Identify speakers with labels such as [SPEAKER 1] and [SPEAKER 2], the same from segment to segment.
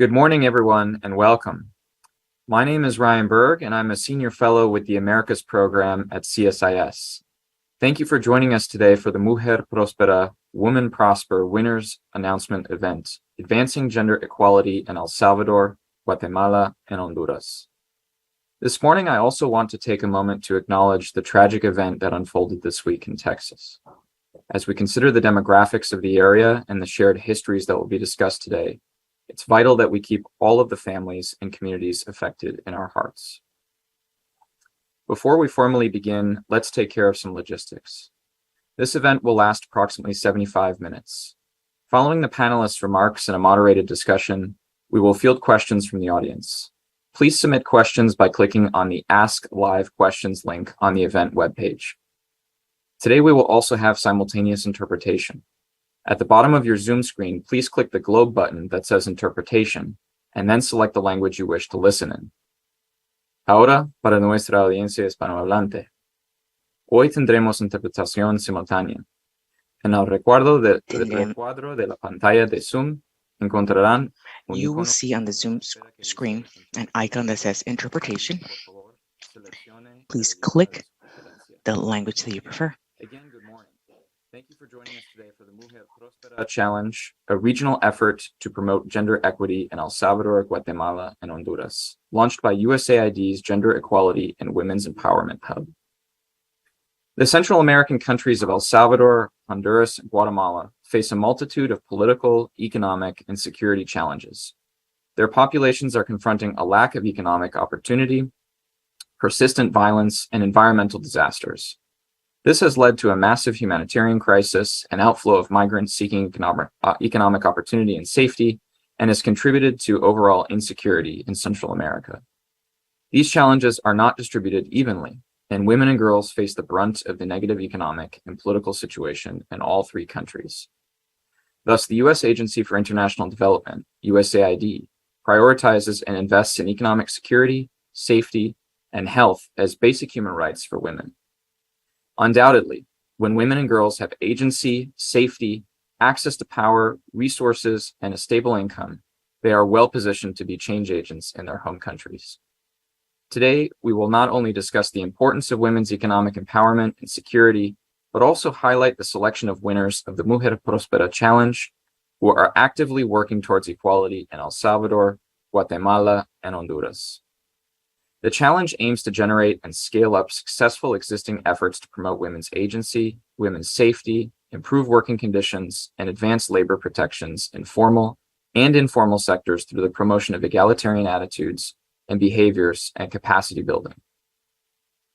[SPEAKER 1] Good morning, everyone, and welcome. My name is Ryan Berg, and I'm a senior fellow with the Americas program at CSIS. Thank you for joining us today for the MujerProspera, WomanProsper Winners Announcement event, advancing gender equality in El Salvador, Guatemala, and Honduras. This morning, I also want to take a moment to acknowledge the tragic event that unfolded this week in Texas. As we consider the demographics of the area and the shared histories that will be discussed today, it's vital that we keep all of the families and communities affected in our hearts. Before we formally begin, let's take care of some logistics. This event will last approximately 75 minutes. Following the panelists' remarks and a moderated discussion, we will field questions from the audience. Please submit questions by clicking on the Ask Live Questions link on the event webpage. Today, we will also have simultaneous interpretation. At the bottom of your Zoom screen, please click the globe button that says Interpretation, and then select the language you wish to listen in. Ahora, para nuestra audiencia hispanohablante. Hoy tendremos interpretación simultánea. En el recuadro de la pantalla de Zoom encontrarán
[SPEAKER 2] You will see on the Zoom screen an icon that says Interpretation. Please click the language that you prefer.
[SPEAKER 1] Again, good morning. Thank you for joining us today for the MujerProspera Challenge, a regional effort to promote gender equity in El Salvador, Guatemala, and Honduras, launched by USAID's Gender Equality and Women's Empowerment Hub. The Central American countries of El Salvador, Honduras, and Guatemala face a multitude of political, economic, and security challenges. Their populations are confronting a lack of economic opportunity, persistent violence, and environmental disasters. This has led to a massive humanitarian crisis, an outflow of migrants seeking economic opportunity and safety, and has contributed to overall insecurity in Central America. These challenges are not distributed evenly, and women and girls face the brunt of the negative economic and political situation in all three countries. Thus, the U.S. Agency for International Development, USAID, prioritizes and invests in economic security, safety, and health as basic human rights for women. Undoubtedly, when women and girls have agency, safety, access to power, resources, and a stable income, they are well positioned to be change agents in their home countries. Today, we will not only discuss the importance of women's economic empowerment and security, but also highlight the selection of winners of the MujerProspera Challenge, who are actively working towards equality in El Salvador, Guatemala, and Honduras. The challenge aims to generate and scale up successful existing efforts to promote women's agency, women's safety, improve working conditions, and advance labor protections in formal and informal sectors through the promotion of egalitarian attitudes and behaviors and capacity building.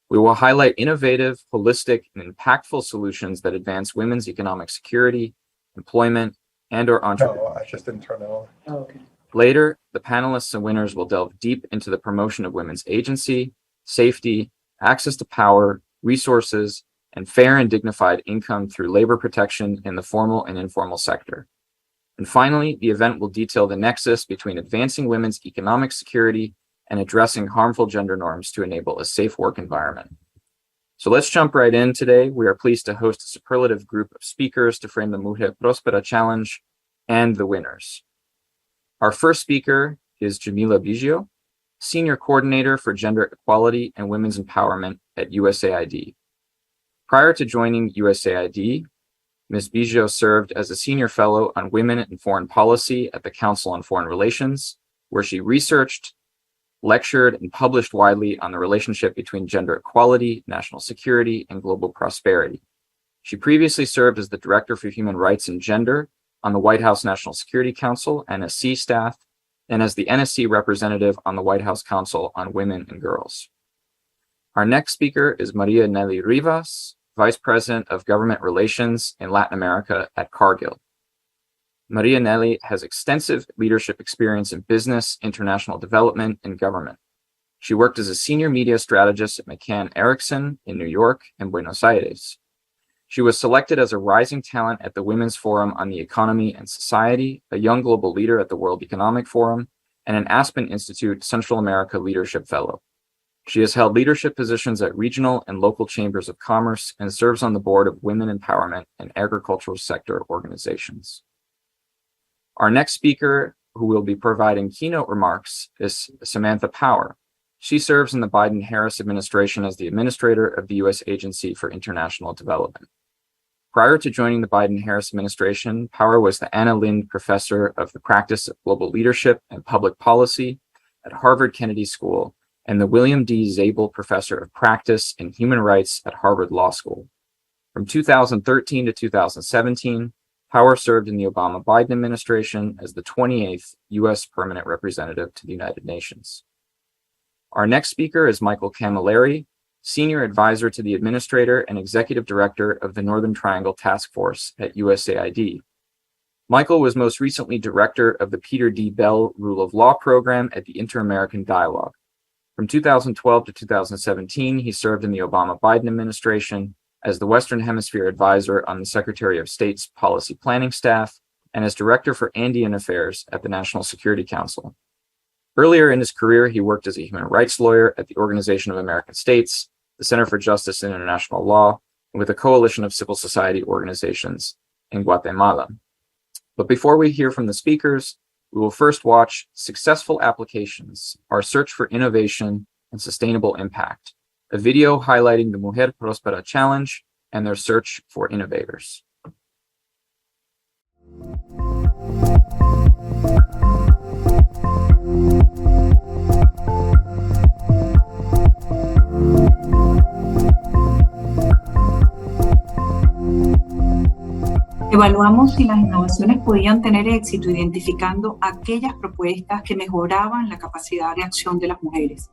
[SPEAKER 1] We will highlight innovative, holistic, and impactful solutions that advance women's economic security, employment, and/or entrepreneurship.
[SPEAKER 3] No, I just didn't turn it on.
[SPEAKER 2] Oh, okay.
[SPEAKER 1] Later, the panelists and winners will delve deep into the promotion of women's agency, safety, access to power, resources, and fair and dignified income through labor protection in the formal and informal sector. And finally, the event will detail the nexus between advancing women's economic security and addressing harmful gender norms to enable a safe work environment. So let's jump right in today. We are pleased to host a superlative group of speakers to frame the MujerProspera Challenge and the winners. Our first speaker is Jamila Biggio, Senior Coordinator for Gender Equality and Women's Empowerment at USAID. Prior to joining USAID, Ms. Biggio served as a Senior Fellow on Women and Foreign Policy at the Council on Foreign Relations, where she researched, lectured, and published widely on the relationship between gender equality, national security, and global prosperity. She previously served as the Director for Human Rights and Gender on the White House National Security Council, NSC staff, and as the NSC representative on the White House Council on Women and Girls. Our next speaker is Maria Nelly Rivas, Vice President of Government Relations in Latin America at Cargill. Maria Nelly has extensive leadership experience in business, international development, and government. She worked as a senior media strategist at McCann Erickson in New York and Buenos Aires. She was selected as a rising talent at the Women's Forum on the Economy and Society, a young global leader at the World Economic Forum, and an Aspen Institute Central America Leadership Fellow. She has held leadership positions at regional and local chambers of commerce and serves on the board of women empowerment and agricultural sector organizations. Our next speaker who will be providing keynote remarks is Samantha Power. She serves in the Biden-Harris administration as the administrator of the U.S. Agency for International Development. Prior to joining the Biden-Harris administration, Power was the Anna Lind Professor of the Practice of Global Leadership and Public Policy at Harvard Kennedy School and the William D. Zabel Professor of Practice and Human Rights at Harvard Law School. From 2013 to 2017, Power served in the Obama-Biden administration as the 28th U.S. Permanent Representative to the United Nations. Our next speaker is Michael Camilleri, Senior Advisor to the Administrator and Executive Director of the Northern Triangle Task Force at USAID. Michael was most recently Director of the Peter D. Bell Rule of Law Program at the Inter-American Dialogue. From 2012 to 2017, he served in the Obama-Biden administration as the Western Hemisphere Advisor on the Secretary of State's Policy Planning Staff and as Director for Andean Affairs at the National Security Council. Earlier in his career, he worked as a human rights lawyer at the Organization of American States, the Center for Justice and International Law, and with a coalition of civil society organizations in Guatemala. But before we hear from the speakers, we will first watch Successful Applications, Our Search for Innovation and Sustainable Impact, a video highlighting the MujerProspera Challenge and their search for innovators.
[SPEAKER 3] Evaluamos si las innovaciones podían tener éxito identificando aquellas propuestas que mejoraban la capacidad de acción de las mujeres.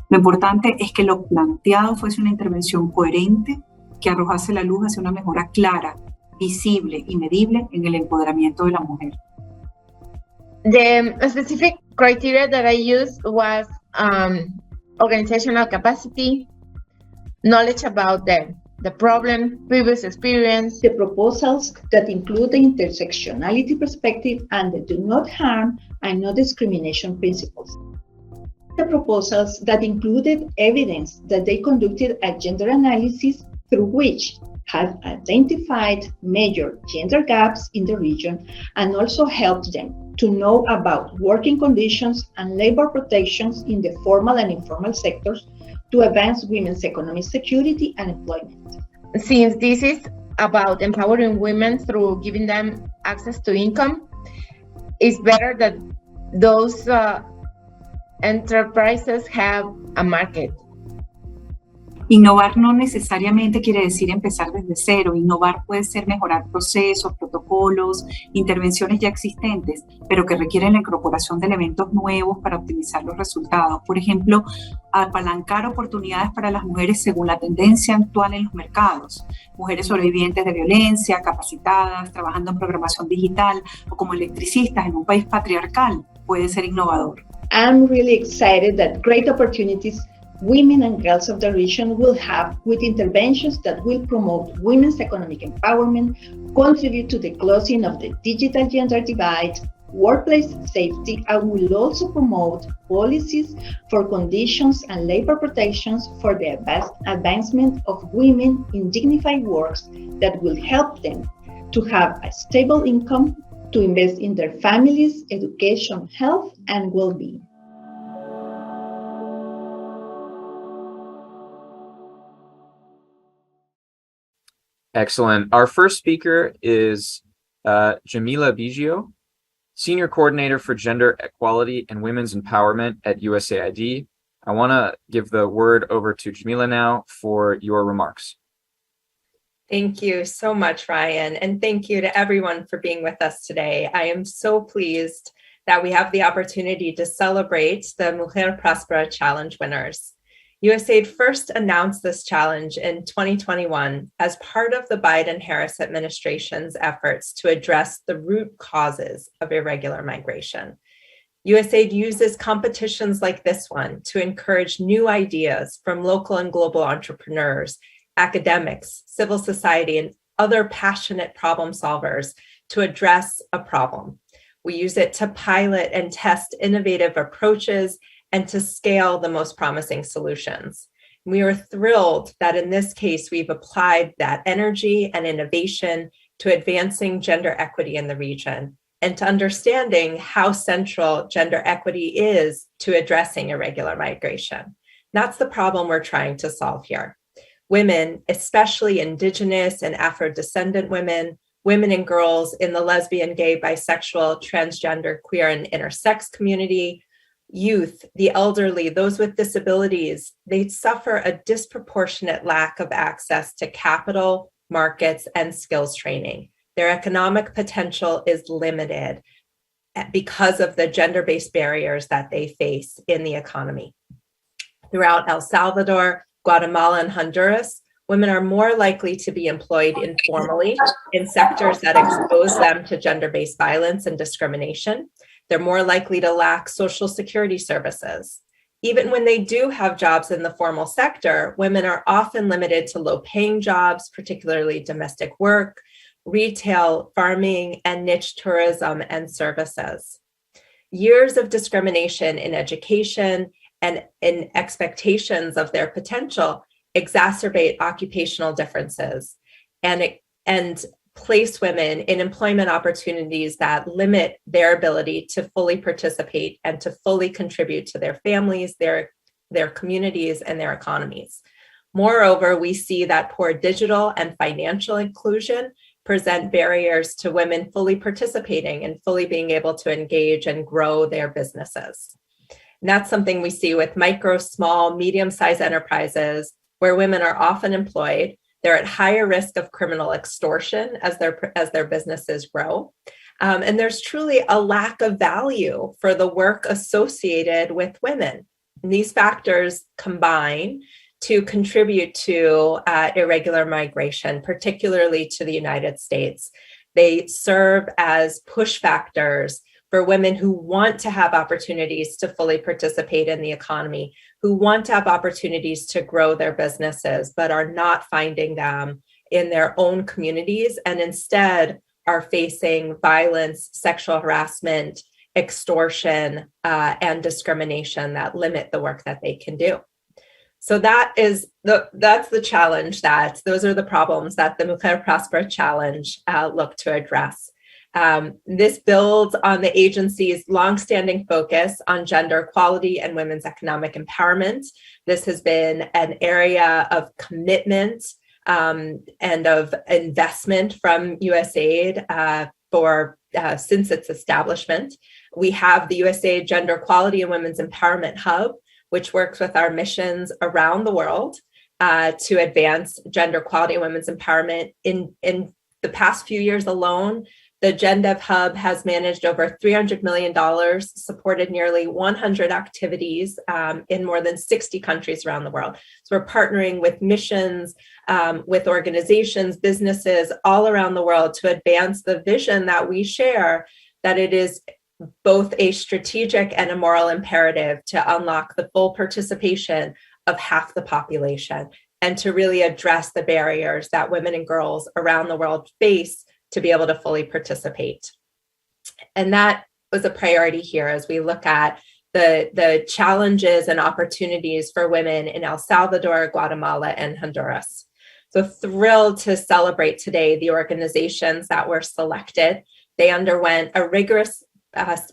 [SPEAKER 3] Lo importante es que lo planteado fuese una intervención coherente que arrojase la luz hacia una mejora clara, visible y medible en el empoderamiento de la mujer.
[SPEAKER 4] The specific criteria that I used was organizational capacity, knowledge about the problem, previous experience.
[SPEAKER 5] The proposals that include the intersectionality perspective and the do not harm and no discrimination principles. The proposals that included evidence that they conducted a gender analysis through which had identified major gender gaps in the region and also helped them to know about working conditions and labor protections in the formal and informal sectors to advance women's economic security and employment.
[SPEAKER 4] Since this is about empowering women through giving them access to income, it's better that those enterprises have a market.
[SPEAKER 3] Innovar no necesariamente quiere decir empezar desde cero. Innovar puede ser mejorar procesos, protocolos, intervenciones ya existentes, pero que requieren la incorporación de elementos nuevos para optimizar los resultados. Por ejemplo, apalancar oportunidades para las mujeres según la tendencia actual en los mercados. Mujeres sobrevivientes de violencia, capacitadas, trabajando en programación digital o como electricistas en un país patriarcal puede ser innovador.
[SPEAKER 5] I'm really excited that great opportunities women and girls of the region will have with interventions that will promote women's economic empowerment, contribute to the closing of the digital gender divide, workplace safety, and will also promote policies for conditions and labor protections for the advancement of women in dignified works that will help them to have a stable income, to invest in their families, education, health, and well-being.
[SPEAKER 1] Excellent. Our first speaker is Jamila Biggio, Senior Coordinator for Gender Equality and Women's Empowerment at USAID. I want to give the word over to Jamila now for your remarks.
[SPEAKER 6] Thank you so much, Ryan, and thank you to everyone for being with us today. I am so pleased that we have the opportunity to celebrate the MujerProspera Challenge winners. USAID first announced this challenge in 2021 as part of the Biden-Harris administration's efforts to address the root causes of irregular migration. USAID uses competitions like this one to encourage new ideas from local and global entrepreneurs, academics, civil society, and other passionate problem solvers to address a problem. We use it to pilot and test innovative approaches and to scale the most promising solutions. We are thrilled that in this case, we've applied that energy and innovation to advancing gender equity in the region and to understanding how central gender equity is to addressing irregular migration. That's the problem we're trying to solve here. Women, especially Indigenous and Afro-descendant women, women and girls in the lesbian, gay, bisexual, transgender, queer, and intersex community, youth, the elderly, those with disabilities, they suffer a disproportionate lack of access to capital, markets, and skills training. Their economic potential is limited because of the gender-based barriers that they face in the economy. Throughout El Salvador, Guatemala, and Honduras, women are more likely to be employed informally in sectors that expose them to gender-based violence and discrimination. They're more likely to lack social security services. Even when they do have jobs in the formal sector, women are often limited to low-paying jobs, particularly domestic work, retail, farming, and niche tourism and services. Years of discrimination in education and in expectations of their potential exacerbate occupational differences and place women in employment opportunities that limit their ability to fully participate and to fully contribute to their families, their communities, and their economies. Moreover, we see that poor digital and financial inclusion present barriers to women fully participating and fully being able to engage and grow their businesses. And that's something we see with micro, small, medium-sized enterprises where women are often employed. They're at higher risk of criminal extortion as their businesses grow. And there's truly a lack of value for the work associated with women. And these factors combine to contribute to irregular migration, particularly to the United States. They serve as push factors for women who want to have opportunities to fully participate in the economy, who want to have opportunities to grow their businesses, but are not finding them in their own communities and instead are facing violence, sexual harassment, extortion, and discrimination that limit the work that they can do. So that's the challenge those are the problems that the MujerProspera Challenge look to address. This builds on the agency's longstanding focus on gender equality and women's economic empowerment. This has been an area of commitment and of investment from USAID since its establishment. We have the USAID Gender Equality and Women's Empowerment Hub, which works with our missions around the world to advance gender equality and women's empowerment. In the past few years alone, the GenDev Hub has managed over $300 million, supported nearly 100 activities in more than 60 countries around the world. So we're partnering with missions, with organizations, businesses all around the world to advance the vision that we share, that it is both a strategic and a moral imperative to unlock the full participation of half the population and to really address the barriers that women and girls around the world face to be able to fully participate. And that was a priority here as we look at the challenges and opportunities for women in El Salvador, Guatemala, and Honduras. So thrilled to celebrate today the organizations that were selected. They underwent a rigorous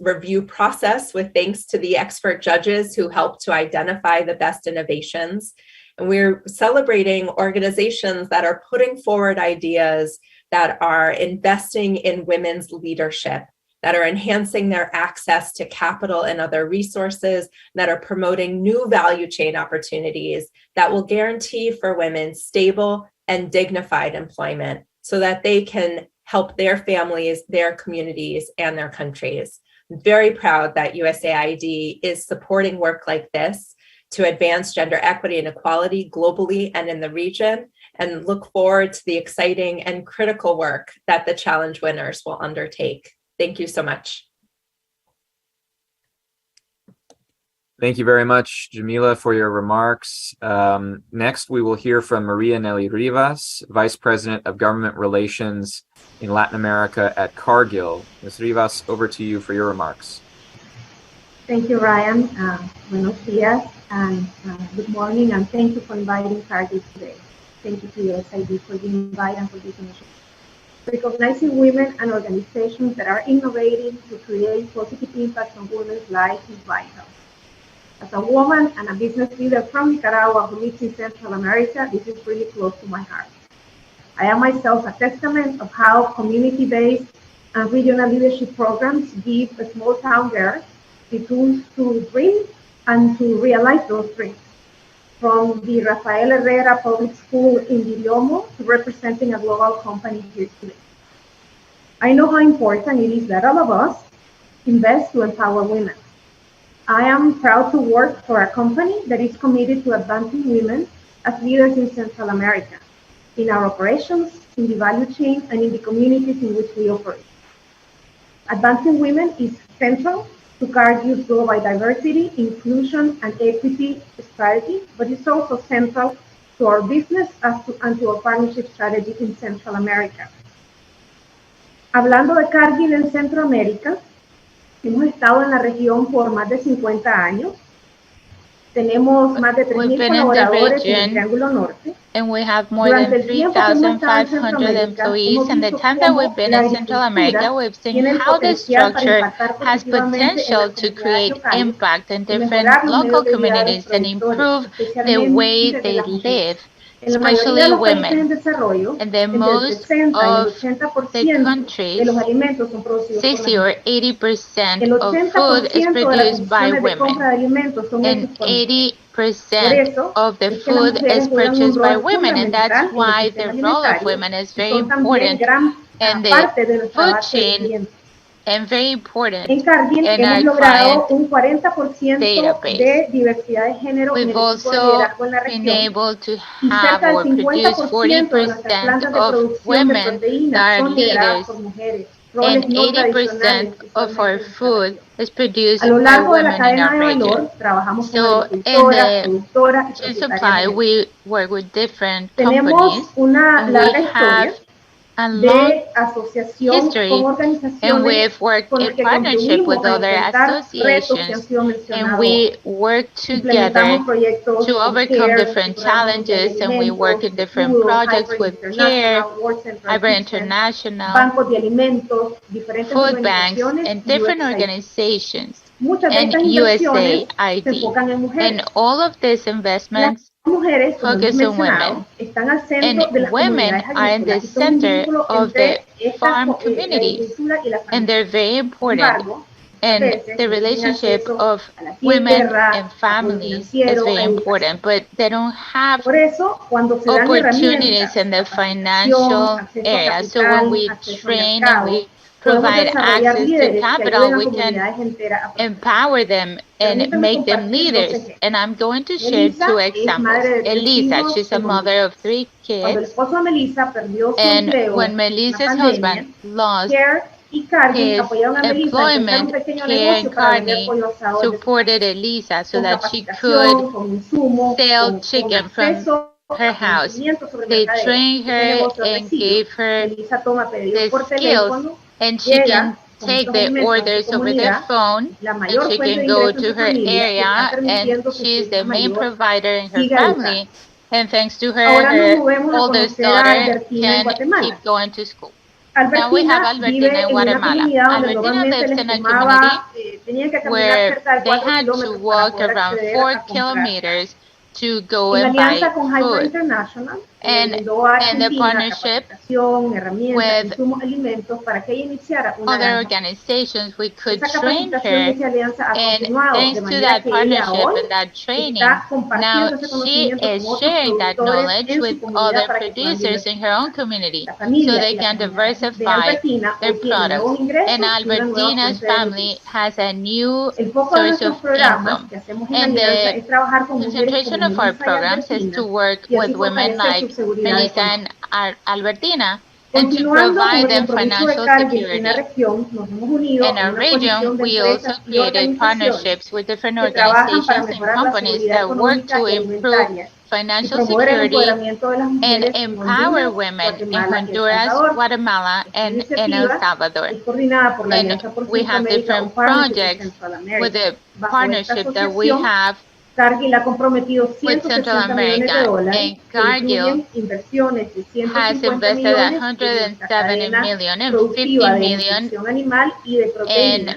[SPEAKER 6] review process with thanks to the expert judges who helped to identify the best innovations. And we're celebrating organizations that are putting forward ideas that are investing in women's leadership, that are enhancing their access to capital and other resources, that are promoting new value chain opportunities that will guarantee for women stable and dignified employment so that they can help their families, their communities, and their countries. I'm very proud that USAID is supporting work like this to advance gender equity and equality globally and in the region, and look forward to the exciting and critical work that the challenge winners will undertake. Thank you so much.
[SPEAKER 1] Thank you very much, Jamila, for your remarks. Next, we will hear from Maria Nelly Rivas, Vice President of Government Relations in Latin America at Cargill. Ms. Rivas, over to you for your remarks.
[SPEAKER 7] Thank you, Ryan. Buenos dias and good morning, and thank you for inviting Cargill today. Thank you to USAID for the invite and for this initiative. recognizing women and organizations that are innovating to create positive impacts on women's lives is vital. As a woman and a business leader from Nicaragua who lives in Central America, this is really close to my heart. I am myself a testament of how community-based and regional leadership programs give a small town girl the tools to dream and to realize those dreams. From the Rafael Herrera Public School in Vidiomo to representing a global company here today. I know how important it is that all of us invest to empower women. I am proud to work for a company that is committed to advancing women as leaders in Central America, in our operations, in the value chain, and in the communities in which we operate. Advancing women is central to Cargill's global diversity, inclusion, and equity strategy, but it's also central to our business and to our partnership strategy in Central America. Hablando de Cargill en Centroamérica, hemos estado en la región por más de 50 años. Tenemos más de 3,000 colaboradores en el Triángulo Norte.
[SPEAKER 8] And we have more than 3,500 employees. And the time that we've been in Central America, we've seen how the structure has potential to create impact in different local communities and improve the way they live, especially women. And then most of the countries, 60 or 80% of food is produced by women, and 80% of the food is purchased by women, and that's why the role of women is very important in the food chain and very important in our client database. We've also been able to have or produce 40% of women that are leaders, and 80% of our food is produced by women in our region. So in the chain supply, we work with different companies, and we have a long history, and we've worked in partnership with other associations, and we work together to overcome different challenges, and we work in different projects with CARE, Hyper International, food banks, and different organizations, and USAID. And all of these investments focus on women, and women are in the center of the farm communities, and they're very important, and the relationship of women and families is very important, but they don't have opportunities in the financial area. So when we train and we provide access to capital, we can empower them and make them leaders. And I'm going to share 2 examples. Elisa, she's a mother of 3 kids, and when Melissa's husband lost his employment, CARE and Carney supported Elisa so that she could sell chicken from her house. They trained her and gave her the skills, and she can take the orders over the phone, and she can go to her area, and she's the main provider in her family, and thanks to her, her oldest daughter can keep going to school. Now we have Albertina in Guatemala. Albertina lives in a community where they had to walk around 4 kilometers to go and buy food. And in the partnership with other organizations, we could train her, and thanks to that partnership and that training, now she is sharing that knowledge with other producers in her own community so they can diversify their products. And Albertina's family has a new source of income. And the concentration of our programs is to work with women like Melissa and Albertina, and to provide them financial security. In our region, we also created partnerships with different organizations and companies that work to improve financial security and empower women in Honduras, Guatemala, and in El Salvador. And we have different projects with the partnership that we have
[SPEAKER 7] Cargill ha comprometido
[SPEAKER 8] with Central
[SPEAKER 7] 160 millones de
[SPEAKER 8] America,
[SPEAKER 7] dólares
[SPEAKER 8] and
[SPEAKER 7] que
[SPEAKER 8] Cargill
[SPEAKER 7] incluyen inversiones de
[SPEAKER 8] has
[SPEAKER 7] 150
[SPEAKER 8] invested
[SPEAKER 7] millones en nuestra
[SPEAKER 8] 170
[SPEAKER 7] cadena
[SPEAKER 8] million and 50
[SPEAKER 7] productiva de
[SPEAKER 8] million
[SPEAKER 7] nutrición animal y de
[SPEAKER 8] in
[SPEAKER 7] proteínas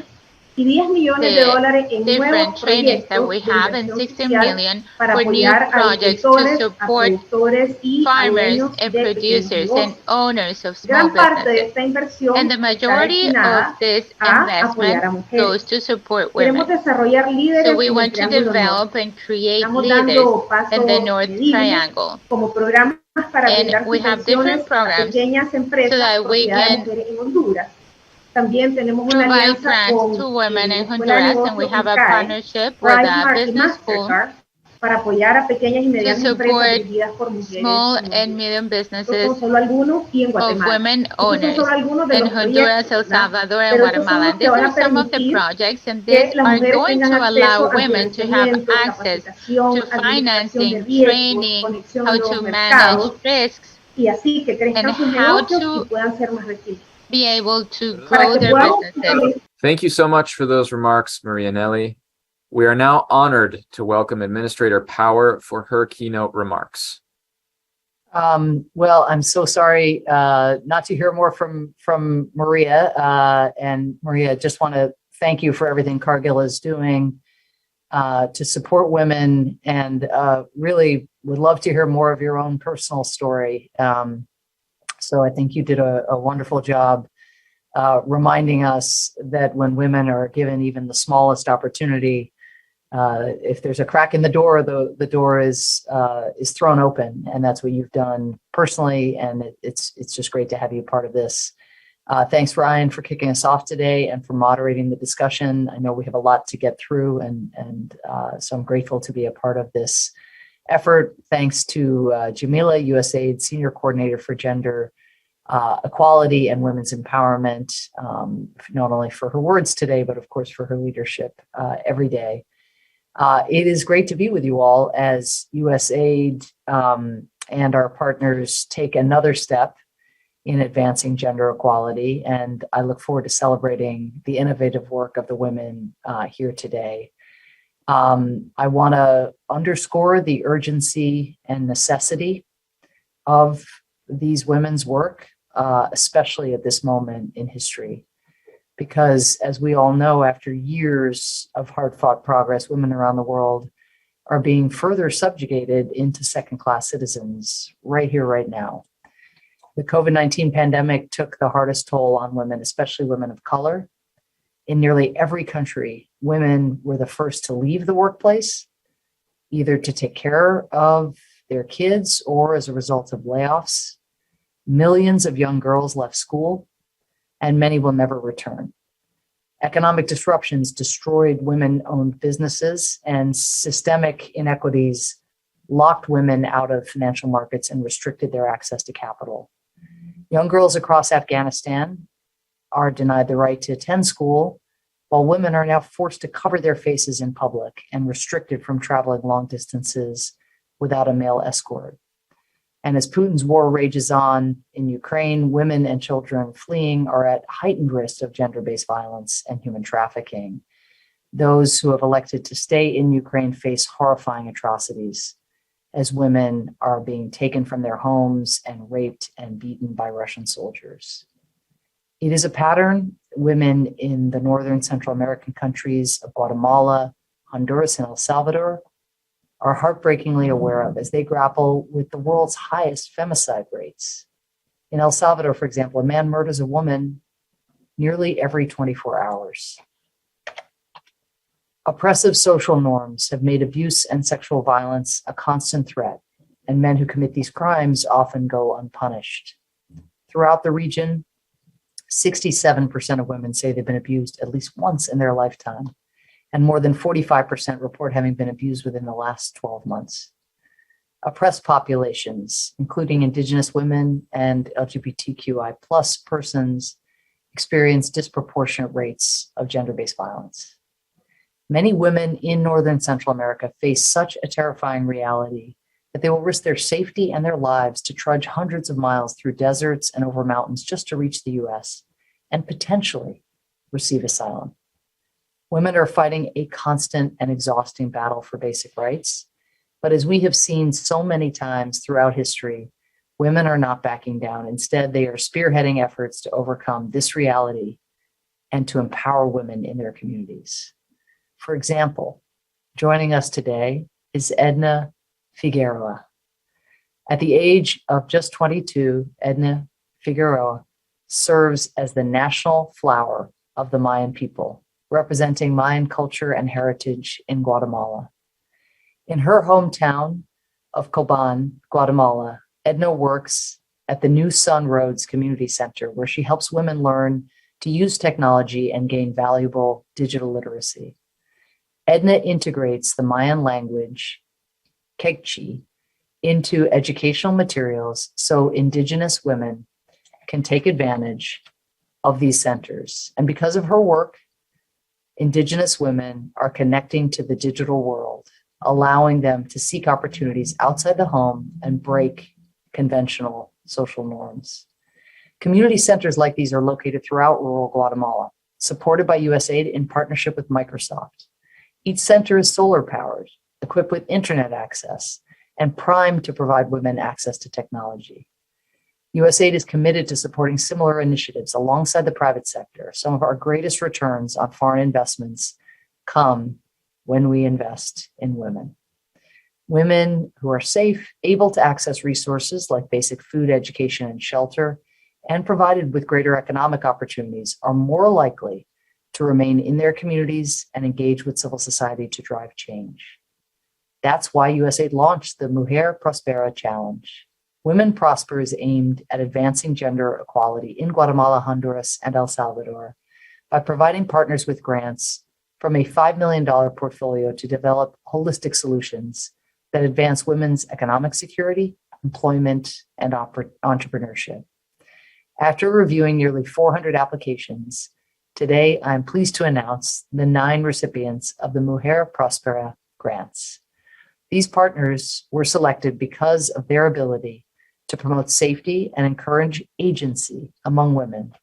[SPEAKER 7] y 10 millones de
[SPEAKER 8] the
[SPEAKER 7] dólares en
[SPEAKER 8] different
[SPEAKER 7] nuevos
[SPEAKER 8] trainings that we
[SPEAKER 7] proyectos de
[SPEAKER 8] have and
[SPEAKER 7] inversión
[SPEAKER 8] 60
[SPEAKER 7] social
[SPEAKER 8] million
[SPEAKER 7] para
[SPEAKER 8] for new
[SPEAKER 7] apoyar a
[SPEAKER 8] projects to
[SPEAKER 7] agricultores, a
[SPEAKER 8] support
[SPEAKER 7] productores y a
[SPEAKER 8] farmers
[SPEAKER 7] dueños
[SPEAKER 8] and
[SPEAKER 7] de pequeños
[SPEAKER 8] producers and
[SPEAKER 7] negocios.
[SPEAKER 8] owners of small
[SPEAKER 7] Gran parte de
[SPEAKER 8] businesses.
[SPEAKER 7] esta inversión
[SPEAKER 8] And the
[SPEAKER 7] está
[SPEAKER 8] majority of
[SPEAKER 7] destinada
[SPEAKER 8] this
[SPEAKER 7] a apoyar
[SPEAKER 8] investment
[SPEAKER 7] a mujeres.
[SPEAKER 8] goes to support
[SPEAKER 7] Queremos
[SPEAKER 8] women.
[SPEAKER 7] desarrollar
[SPEAKER 8] So
[SPEAKER 7] líderes
[SPEAKER 8] we
[SPEAKER 7] en el
[SPEAKER 8] want to
[SPEAKER 7] Triángulo Norte.
[SPEAKER 8] develop and create
[SPEAKER 7] Estamos
[SPEAKER 8] leaders
[SPEAKER 7] dando
[SPEAKER 8] in the
[SPEAKER 7] pasos
[SPEAKER 8] North
[SPEAKER 7] medibles
[SPEAKER 8] Triangle.
[SPEAKER 7] como programas para
[SPEAKER 8] And
[SPEAKER 7] brindar
[SPEAKER 8] we have
[SPEAKER 7] subvenciones
[SPEAKER 8] different
[SPEAKER 7] a
[SPEAKER 8] programs
[SPEAKER 7] pequeñas
[SPEAKER 8] so
[SPEAKER 7] empresas
[SPEAKER 8] that we
[SPEAKER 7] propiedad de
[SPEAKER 8] can
[SPEAKER 7] mujeres en Honduras. También tenemos una
[SPEAKER 8] provide
[SPEAKER 7] alianza
[SPEAKER 8] grants
[SPEAKER 7] con
[SPEAKER 8] to women
[SPEAKER 7] la
[SPEAKER 8] in
[SPEAKER 7] Escuela de
[SPEAKER 8] Honduras, and we
[SPEAKER 7] Negocios
[SPEAKER 8] have a
[SPEAKER 7] ICAE,
[SPEAKER 8] partnership with a
[SPEAKER 7] Pricemart y
[SPEAKER 8] business school
[SPEAKER 7] Mastercard para apoyar a pequeñas y
[SPEAKER 8] to
[SPEAKER 7] medianas empresas
[SPEAKER 8] support
[SPEAKER 7] dirigidas por mujeres
[SPEAKER 8] small
[SPEAKER 7] en
[SPEAKER 8] and
[SPEAKER 7] Honduras.
[SPEAKER 8] medium
[SPEAKER 7] Estos
[SPEAKER 8] businesses
[SPEAKER 7] son solo algunos y en
[SPEAKER 8] of
[SPEAKER 7] Guatemala.
[SPEAKER 8] women
[SPEAKER 7] Estos son
[SPEAKER 8] owners
[SPEAKER 7] solo algunos de
[SPEAKER 8] in
[SPEAKER 7] los
[SPEAKER 8] Honduras,
[SPEAKER 7] proyectos,
[SPEAKER 8] El
[SPEAKER 7] ¿verdad?
[SPEAKER 8] Salvador, and
[SPEAKER 7] Pero estos son
[SPEAKER 8] Guatemala.
[SPEAKER 7] los
[SPEAKER 8] And
[SPEAKER 7] que
[SPEAKER 8] these
[SPEAKER 7] van
[SPEAKER 8] are
[SPEAKER 7] a
[SPEAKER 8] some of the
[SPEAKER 7] permitir
[SPEAKER 8] projects, and
[SPEAKER 7] que
[SPEAKER 8] these
[SPEAKER 7] las
[SPEAKER 8] are
[SPEAKER 7] mujeres
[SPEAKER 8] going
[SPEAKER 7] tengan
[SPEAKER 8] to allow
[SPEAKER 7] acceso al
[SPEAKER 8] women to have
[SPEAKER 7] financiamiento,
[SPEAKER 8] access
[SPEAKER 7] capacitación,
[SPEAKER 8] to
[SPEAKER 7] administración de
[SPEAKER 8] financing,
[SPEAKER 7] riesgos,
[SPEAKER 8] training,
[SPEAKER 7] conexión
[SPEAKER 8] how
[SPEAKER 7] a nuevos
[SPEAKER 8] to
[SPEAKER 7] mercados,
[SPEAKER 8] manage risks,
[SPEAKER 7] y así que
[SPEAKER 8] and
[SPEAKER 7] crezcan sus
[SPEAKER 8] how
[SPEAKER 7] negocios y
[SPEAKER 8] to
[SPEAKER 7] puedan ser más resilientes.
[SPEAKER 8] be able to
[SPEAKER 7] Para
[SPEAKER 8] grow
[SPEAKER 7] que
[SPEAKER 8] their
[SPEAKER 7] podamos
[SPEAKER 8] businesses.
[SPEAKER 1] Thank you so much for those remarks, Maria Nelly. We are now honored to welcome Administrator Power for her keynote remarks.
[SPEAKER 9] Well, I'm so sorry not to hear more from Maria. And Maria, just want to thank you for everything Cargill is doing to support women, and really would love to hear more of your own personal story. So I think you did a wonderful job reminding us that when women are given even the smallest opportunity, if there's a crack in the door is thrown open, and that's what you've done personally. And it's just great to have you part of this. Thanks, Ryan, for kicking us off today and for moderating the discussion. I know we have a lot to get through, and so I'm grateful to be a part of this effort. Thanks to Jamila, USAID Senior Coordinator for Gender Equality and Women's Empowerment, not only for her words today, but of course for her leadership every day. It is great to be with you all as USAID and our partners take another step in advancing gender equality. And I look forward to celebrating the innovative work of the women here today. I want to underscore the urgency and necessity of these women's work, especially at this moment in history. Because as we all know, after years of hard-fought progress, women around the world are being further subjugated into second-class citizens right here, right now. The COVID-19 pandemic took the hardest toll on women, especially women of color. In nearly every country, women were the first to leave the workplace, either to take care of their kids or as a result of layoffs. Millions of young girls left school, and many will never return. Economic disruptions destroyed women-owned businesses, and systemic inequities locked women out of financial markets and restricted their access to capital. Young girls across Afghanistan are denied the right to attend school, while women are now forced to cover their faces in public and restricted from traveling long distances without a male escort. And as Putin's war rages on in Ukraine, women and children fleeing are at heightened risk of gender-based violence and human trafficking. Those who have elected to stay in Ukraine face horrifying atrocities as women are being taken from their homes and raped and beaten by Russian soldiers. It is a pattern women in the northern Central American countries of Guatemala, Honduras, and El Salvador are heartbreakingly aware of as they grapple with the world's highest femicide rates. In El Salvador, for example, a man murders a woman nearly every 24 hours. Oppressive social norms have made abuse and sexual violence a constant threat, and men who commit these crimes often go unpunished. Throughout the region, 67% of women say they've been abused at least once in their lifetime, and more than 45% report having been abused within the last 12 months. Oppressed populations, including Indigenous women and LGBTQI+ persons, experience disproportionate rates of gender-based violence. Many women in Northern Central America face such a terrifying reality that they will risk their safety and their lives to trudge hundreds of miles through deserts and over mountains just to reach the US and potentially receive asylum. Women are fighting a constant and exhausting battle for basic rights. But as we have seen so many times throughout history, women are not backing down. Instead, they are spearheading efforts to overcome this reality and to empower women in their communities. For example, joining us today is Edna Figueroa. At the age of just 22, Edna Figueroa serves as the national flower of the Mayan people, representing Mayan culture and heritage in Guatemala. In her hometown of Coban, Guatemala, Edna works at the New Sun Roads Community Center, where she helps women learn to use technology and gain valuable digital literacy. Edna integrates the Mayan language, Quechua, into educational materials so Indigenous women can take advantage of these centers. And because of her work, Indigenous women are connecting to the digital world, allowing them to seek opportunities outside the home and break conventional social norms. Community centers like these are located throughout rural Guatemala, supported by USAID in partnership with Microsoft. Each center is solar powered, equipped with internet access, and primed to provide women access to technology. USAID is committed to supporting similar initiatives alongside the private sector. Some of our greatest returns on foreign investments come when we invest in women. Women who are safe, able to access resources like basic food, education, and shelter, and provided with greater economic opportunities are more likely to remain in their communities and engage with civil society to drive change. That's why USAID launched the MujerProspera Challenge. Women Prosper is aimed at advancing gender equality in Guatemala, Honduras, and El Salvador by providing partners with grants from a $5 million portfolio to develop holistic solutions that advance women's economic security, employment, and entrepreneurship. After reviewing nearly 400 applications, today I'm pleased to announce the 9 recipients of the MujerProspera grants. These partners were selected because of their ability to promote safety and encourage agency among women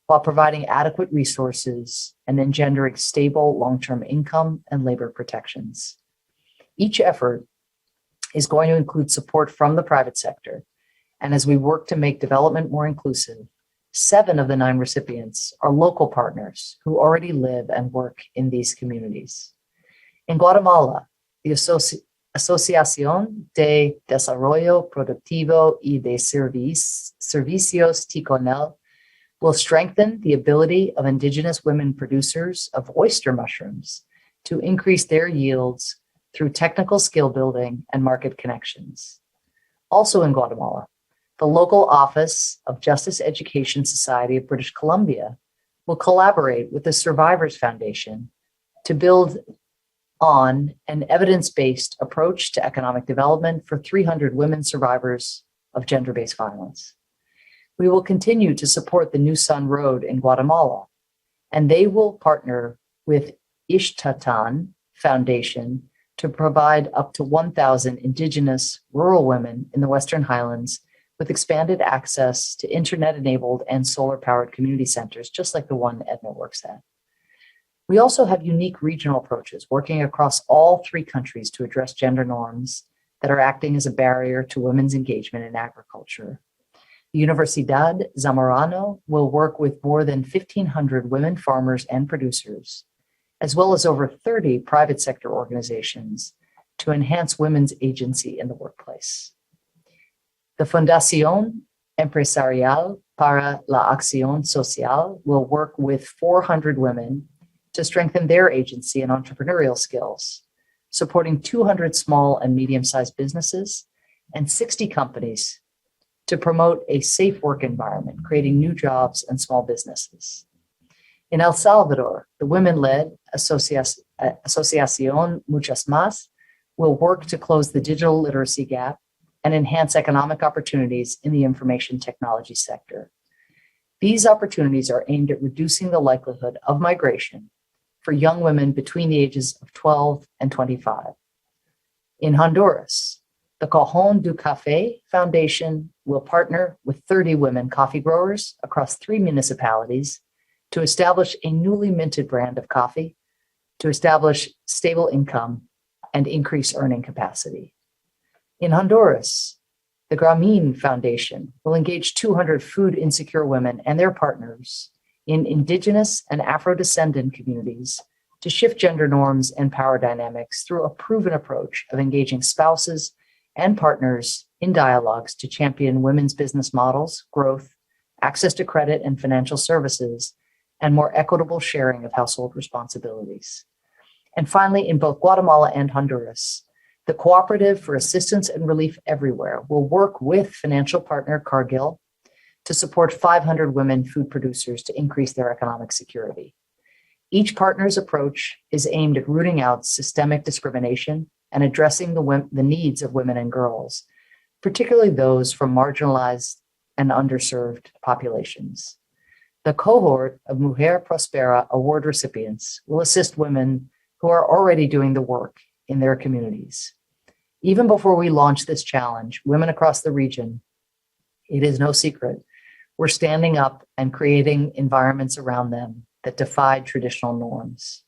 [SPEAKER 9] while providing adequate resources and engendering stable long-term income and labor protections. Each effort is going to include support from the private sector. And as we work to make development more inclusive, 7 of the 9 recipients are local partners who already live and work in these communities. In Guatemala, the Asociación de Desarrollo Productivo y de Servicios Ticonel will strengthen the ability of Indigenous women producers of oyster mushrooms to increase their yields through technical skill building and market connections. Also in Guatemala, the local Office of Justice Education Society of British Columbia will collaborate with the Survivors Foundation to build on an evidence-based approach to economic development for 300 women survivors of gender-based violence. We will continue to support the New Sun Road in Guatemala, and they will partner with Ixtatan Foundation to provide up to 1,000 Indigenous rural women in the Western Highlands with expanded access to internet-enabled and solar-powered community centers, just like the one Edna works at. We also have unique regional approaches working across all 3 countries to address gender norms that are acting as a barrier to women's engagement in agriculture. The Universidad Zamorano will work with more than 1,500 women farmers and producers, as well as over 30 private sector organizations to enhance women's agency in the workplace. The Fundación Empresarial para la Acción Social will work with 400 women to strengthen their agency and entrepreneurial skills, supporting 200 small and medium-sized businesses and 60 companies to promote a safe work environment, creating new jobs and small businesses. In El Salvador, the women-led Asociación Muchas Más will work to close the digital literacy gap and enhance economic opportunities in the information technology sector. These opportunities are aimed at reducing the likelihood of migration for young women between the ages of 12 and 25. In Honduras, the Cajon du Café Foundation will partner with 30 women coffee growers across 3 municipalities to establish a newly minted brand of coffee to establish stable income and increase earning capacity. In Honduras, the Grameen Foundation will engage 200 food insecure women and their partners in indigenous and Afro-descendant communities to shift gender norms and power dynamics through a proven approach of engaging spouses and partners in dialogues to champion women's business models, growth, access to credit and financial services, and more equitable sharing of household responsibilities. And finally, in both Guatemala and Honduras, the Cooperative for Assistance and Relief Everywhere will work with financial partner Cargill to support 500 women food producers to increase their economic security. Each partner's approach is aimed at rooting out systemic discrimination and addressing the needs of women and girls, particularly those from marginalized and underserved populations. The cohort of MujerProspera award recipients will assist women who are already doing the work in their communities. Even before we launch this challenge, women across the region, it is no secret, we're standing up and creating environments around them that defy traditional norms.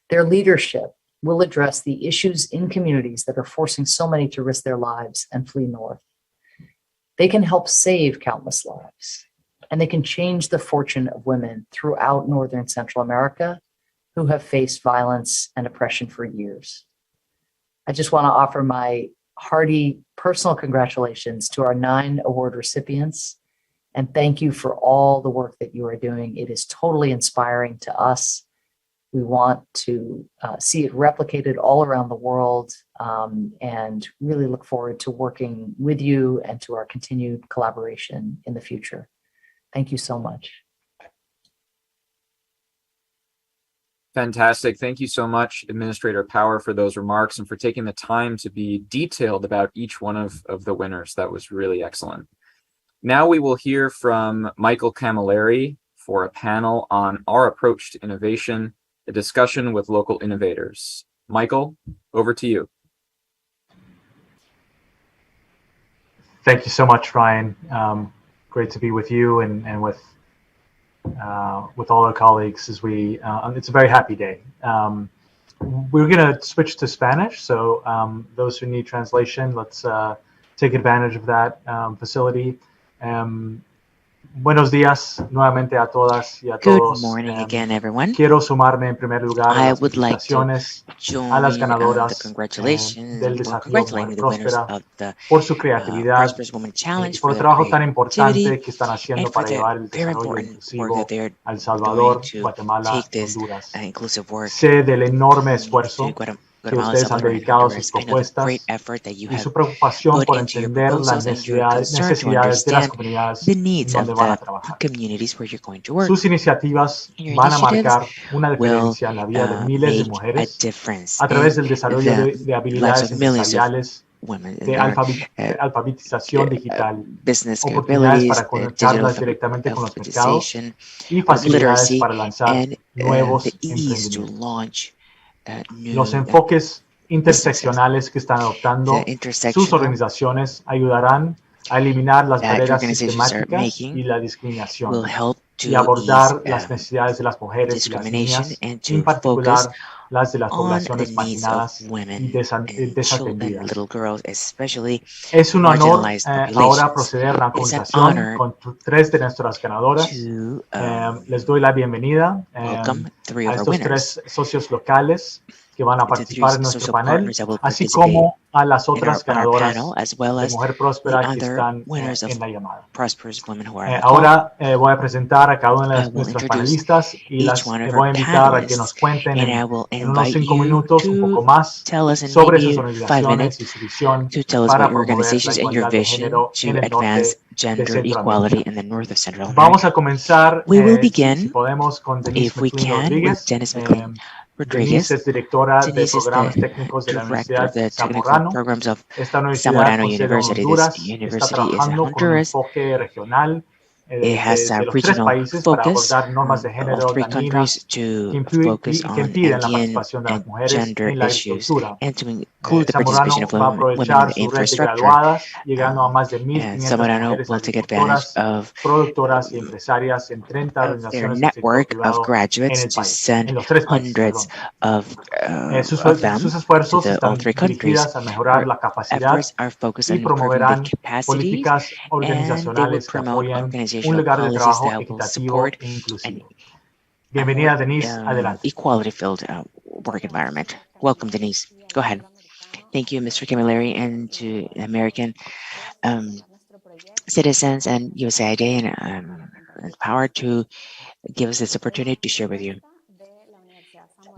[SPEAKER 9] Their leadership will address the issues in communities that are forcing so many to risk their lives and flee north. They can help save countless lives, and they can change the fortune of women throughout Northern Central America who have faced violence and oppression for years. I just want to offer my hearty personal congratulations to our 9 award recipients, and thank you for all the work that you are doing. It is totally inspiring to us. We want to see it replicated all around the world, and really look forward to working with you and to our continued collaboration in the future. Thank you so much.
[SPEAKER 1] Fantastic. Thank you so much, Administrator Power, for those remarks and for taking the time to be detailed about each one of the winners. That was really excellent. Now we will hear from Michael Camilleri for a panel on our approach to innovation, a discussion with local innovators. Michael, over to you.
[SPEAKER 10] Thank you so much, Ryan. Great to be with you and with all our colleagues as we, it's a very happy day. We're going to switch to Spanish, so those who need translation, let's take advantage of that facility. Buenos días nuevamente a todas y a todos.
[SPEAKER 2] Good morning again, everyone.
[SPEAKER 10] Quiero sumarme en primer lugar a
[SPEAKER 2] I
[SPEAKER 10] las
[SPEAKER 2] would like to
[SPEAKER 10] felicitaciones
[SPEAKER 2] join
[SPEAKER 10] a las
[SPEAKER 2] the
[SPEAKER 10] ganadoras
[SPEAKER 2] congratulations
[SPEAKER 10] del
[SPEAKER 2] or
[SPEAKER 10] desafío
[SPEAKER 2] congratulating the winners
[SPEAKER 10] MujerProspera
[SPEAKER 2] of the
[SPEAKER 10] por su creatividad
[SPEAKER 2] Prosperous Woman
[SPEAKER 10] y
[SPEAKER 2] Challenge
[SPEAKER 10] por
[SPEAKER 2] for
[SPEAKER 10] el
[SPEAKER 2] their
[SPEAKER 10] trabajo tan
[SPEAKER 2] creativity
[SPEAKER 10] importante que están haciendo
[SPEAKER 2] and for
[SPEAKER 10] para
[SPEAKER 2] the
[SPEAKER 10] llevar el
[SPEAKER 2] very
[SPEAKER 10] desarrollo
[SPEAKER 2] important work
[SPEAKER 10] inclusivo
[SPEAKER 2] that they're
[SPEAKER 10] a El
[SPEAKER 2] doing
[SPEAKER 10] Salvador,
[SPEAKER 2] to
[SPEAKER 10] Guatemala
[SPEAKER 2] take
[SPEAKER 10] y
[SPEAKER 2] this
[SPEAKER 10] Honduras.
[SPEAKER 2] inclusive work
[SPEAKER 10] Sé del enorme
[SPEAKER 2] to
[SPEAKER 10] esfuerzo que
[SPEAKER 2] Guatemala,
[SPEAKER 10] ustedes han
[SPEAKER 2] Salvador, and
[SPEAKER 10] dedicado a sus
[SPEAKER 2] Honduras. I know the great
[SPEAKER 10] propuestas
[SPEAKER 2] effort that you
[SPEAKER 10] y
[SPEAKER 2] have
[SPEAKER 10] su preocupación
[SPEAKER 2] put
[SPEAKER 10] por
[SPEAKER 2] into your
[SPEAKER 10] entender las
[SPEAKER 2] proposals and your concern to
[SPEAKER 10] necesidades de las
[SPEAKER 2] understand
[SPEAKER 10] comunidades
[SPEAKER 2] the
[SPEAKER 10] en
[SPEAKER 2] needs of
[SPEAKER 10] donde van a
[SPEAKER 2] the
[SPEAKER 10] trabajar.
[SPEAKER 2] communities where you're going to work.
[SPEAKER 10] Sus iniciativas
[SPEAKER 2] Your
[SPEAKER 10] van a
[SPEAKER 2] initiatives
[SPEAKER 10] marcar una
[SPEAKER 2] will
[SPEAKER 10] diferencia en la vida de miles de
[SPEAKER 2] make a
[SPEAKER 10] mujeres
[SPEAKER 2] difference
[SPEAKER 10] a través
[SPEAKER 2] in
[SPEAKER 10] del desarrollo
[SPEAKER 2] the
[SPEAKER 10] de
[SPEAKER 2] lives
[SPEAKER 10] habilidades
[SPEAKER 2] of millions of
[SPEAKER 10] empresariales,
[SPEAKER 2] women in
[SPEAKER 10] de
[SPEAKER 2] their
[SPEAKER 10] alfabetización digital,
[SPEAKER 2] business
[SPEAKER 10] oportunidades
[SPEAKER 2] capabilities,
[SPEAKER 10] para
[SPEAKER 2] digital
[SPEAKER 10] conectarlas directamente con los mercados
[SPEAKER 2] alphabetization,
[SPEAKER 10] y facilidades
[SPEAKER 2] literacy,
[SPEAKER 10] para lanzar
[SPEAKER 2] and the
[SPEAKER 10] nuevos
[SPEAKER 2] ease to
[SPEAKER 10] emprendimientos.
[SPEAKER 2] launch
[SPEAKER 10] Los
[SPEAKER 2] new
[SPEAKER 10] enfoques
[SPEAKER 2] businesses.
[SPEAKER 10] interseccionales que están adoptando
[SPEAKER 2] The
[SPEAKER 10] sus
[SPEAKER 2] intersectional
[SPEAKER 10] organizaciones ayudarán a eliminar las
[SPEAKER 2] that your
[SPEAKER 10] barreras
[SPEAKER 2] organizations are
[SPEAKER 10] sistemáticas y
[SPEAKER 2] making
[SPEAKER 10] la
[SPEAKER 2] will
[SPEAKER 10] discriminación
[SPEAKER 2] help
[SPEAKER 10] y
[SPEAKER 2] to
[SPEAKER 10] abordar
[SPEAKER 2] ease
[SPEAKER 10] las necesidades de las mujeres y las
[SPEAKER 2] discrimination
[SPEAKER 10] niñas,
[SPEAKER 2] and
[SPEAKER 10] en
[SPEAKER 2] to focus
[SPEAKER 10] particular las de las
[SPEAKER 2] on the
[SPEAKER 10] poblaciones
[SPEAKER 2] needs of
[SPEAKER 10] marginadas y
[SPEAKER 2] women and children,
[SPEAKER 10] desatendidas.
[SPEAKER 2] little girls, especially
[SPEAKER 10] Es un honor
[SPEAKER 2] marginalized
[SPEAKER 10] ahora
[SPEAKER 2] populations.
[SPEAKER 10] proceder a la
[SPEAKER 2] It is an
[SPEAKER 10] conversación
[SPEAKER 2] honor
[SPEAKER 10] con 3 de nuestras ganadoras.
[SPEAKER 2] to
[SPEAKER 10] Les doy la bienvenida
[SPEAKER 2] welcome 3
[SPEAKER 10] a
[SPEAKER 2] of our
[SPEAKER 10] estos
[SPEAKER 2] winners,
[SPEAKER 10] 3 socios locales que van a
[SPEAKER 2] to 3
[SPEAKER 10] participar en nuestro
[SPEAKER 2] social
[SPEAKER 10] panel,
[SPEAKER 2] partners that will
[SPEAKER 10] así
[SPEAKER 2] participate
[SPEAKER 10] como a las
[SPEAKER 2] in
[SPEAKER 10] otras
[SPEAKER 2] our
[SPEAKER 10] ganadoras
[SPEAKER 2] panel, as well
[SPEAKER 10] de
[SPEAKER 2] as the
[SPEAKER 10] MujerProspera que
[SPEAKER 2] other
[SPEAKER 10] están
[SPEAKER 2] winners of
[SPEAKER 10] en la llamada.
[SPEAKER 2] Prosperous Women who are on the call.
[SPEAKER 10] Ahora voy a presentar a cada una
[SPEAKER 2] I
[SPEAKER 10] de
[SPEAKER 2] will
[SPEAKER 10] nuestras
[SPEAKER 2] introduce
[SPEAKER 10] panelistas y
[SPEAKER 2] each
[SPEAKER 10] las
[SPEAKER 2] one of
[SPEAKER 10] voy
[SPEAKER 2] our
[SPEAKER 10] a invitar a que
[SPEAKER 2] panelists,
[SPEAKER 10] nos cuenten
[SPEAKER 2] and I will
[SPEAKER 10] en unos
[SPEAKER 2] invite
[SPEAKER 10] 5
[SPEAKER 2] you
[SPEAKER 10] minutos un poco
[SPEAKER 2] to
[SPEAKER 10] más
[SPEAKER 2] tell us in
[SPEAKER 10] sobre
[SPEAKER 2] maybe
[SPEAKER 10] sus
[SPEAKER 2] 5
[SPEAKER 10] organizaciones
[SPEAKER 2] minutes
[SPEAKER 10] y su visión
[SPEAKER 2] to tell us
[SPEAKER 10] para
[SPEAKER 2] what your
[SPEAKER 10] promover la
[SPEAKER 2] organizations and your
[SPEAKER 10] igualdad de
[SPEAKER 2] vision
[SPEAKER 10] género
[SPEAKER 2] to
[SPEAKER 10] en el
[SPEAKER 2] advance
[SPEAKER 10] norte de
[SPEAKER 2] gender
[SPEAKER 10] Centroamérica.
[SPEAKER 2] equality in the north of Central
[SPEAKER 10] Vamos
[SPEAKER 2] America.
[SPEAKER 10] a comenzar,
[SPEAKER 2] We will
[SPEAKER 10] si
[SPEAKER 2] begin,
[SPEAKER 10] podemos, con Denise
[SPEAKER 2] if we
[SPEAKER 10] McLean
[SPEAKER 2] can, with
[SPEAKER 10] Rodríguez.
[SPEAKER 2] Denise McLean
[SPEAKER 10] Denise
[SPEAKER 2] Rodriguez.
[SPEAKER 10] es directora de
[SPEAKER 2] Denise is
[SPEAKER 10] programas
[SPEAKER 2] the
[SPEAKER 10] técnicos de la
[SPEAKER 2] director of
[SPEAKER 10] Universidad
[SPEAKER 2] the technical
[SPEAKER 10] Zamorano.
[SPEAKER 2] programs of
[SPEAKER 10] Esta universidad
[SPEAKER 2] Zamorano
[SPEAKER 10] con sede en
[SPEAKER 2] University. This
[SPEAKER 10] Honduras está
[SPEAKER 2] university is in
[SPEAKER 10] trabajando con un
[SPEAKER 2] Honduras.
[SPEAKER 10] enfoque regional
[SPEAKER 2] It has a
[SPEAKER 10] de los tres
[SPEAKER 2] regional
[SPEAKER 10] países para
[SPEAKER 2] focus,
[SPEAKER 10] abordar normas de
[SPEAKER 2] all
[SPEAKER 10] género
[SPEAKER 2] three
[SPEAKER 10] dañinas
[SPEAKER 2] countries, to focus
[SPEAKER 10] que
[SPEAKER 2] on
[SPEAKER 10] impiden la
[SPEAKER 2] Andean
[SPEAKER 10] participación de las
[SPEAKER 2] and
[SPEAKER 10] mujeres
[SPEAKER 2] gender
[SPEAKER 10] en la
[SPEAKER 2] issues,
[SPEAKER 10] agricultura.
[SPEAKER 2] and to include the participation
[SPEAKER 10] Zamorano
[SPEAKER 2] of
[SPEAKER 10] va a
[SPEAKER 2] women in
[SPEAKER 10] aprovechar
[SPEAKER 2] the
[SPEAKER 10] su red de
[SPEAKER 2] infrastructure.
[SPEAKER 10] graduadas, llegando a más de
[SPEAKER 2] And
[SPEAKER 10] 1.500
[SPEAKER 2] Zamorano
[SPEAKER 10] mujeres
[SPEAKER 2] will take advantage
[SPEAKER 10] agricultoras,
[SPEAKER 2] of
[SPEAKER 10] productoras y empresarias en 30
[SPEAKER 2] their
[SPEAKER 10] organizaciones del sector
[SPEAKER 2] network of
[SPEAKER 10] privado en
[SPEAKER 2] graduates
[SPEAKER 10] el
[SPEAKER 2] to
[SPEAKER 10] país,
[SPEAKER 2] send
[SPEAKER 10] en los tres países,
[SPEAKER 2] hundreds
[SPEAKER 10] perdón.
[SPEAKER 2] of them
[SPEAKER 10] Sus
[SPEAKER 2] to
[SPEAKER 10] esfuerzos
[SPEAKER 2] all
[SPEAKER 10] están
[SPEAKER 2] three countries.
[SPEAKER 10] dirigidas a mejorar
[SPEAKER 2] Their
[SPEAKER 10] la capacidad
[SPEAKER 2] efforts are focused
[SPEAKER 10] y
[SPEAKER 2] on improving the
[SPEAKER 10] promoverán
[SPEAKER 2] capacities,
[SPEAKER 10] políticas
[SPEAKER 2] and they will
[SPEAKER 10] organizacionales que
[SPEAKER 2] promote
[SPEAKER 10] apoyan un
[SPEAKER 2] organizational
[SPEAKER 10] lugar de
[SPEAKER 2] policies
[SPEAKER 10] trabajo
[SPEAKER 2] that will
[SPEAKER 10] equitativo
[SPEAKER 2] support
[SPEAKER 10] e
[SPEAKER 2] an,
[SPEAKER 10] inclusivo.
[SPEAKER 2] a more
[SPEAKER 10] Bienvenida, Denise. Adelante.
[SPEAKER 2] equality-filled work environment. Welcome, Denise. Go ahead. Thank you, Mr. Camilleri, and to American citizens and USAID and Power to give us this opportunity to share with you.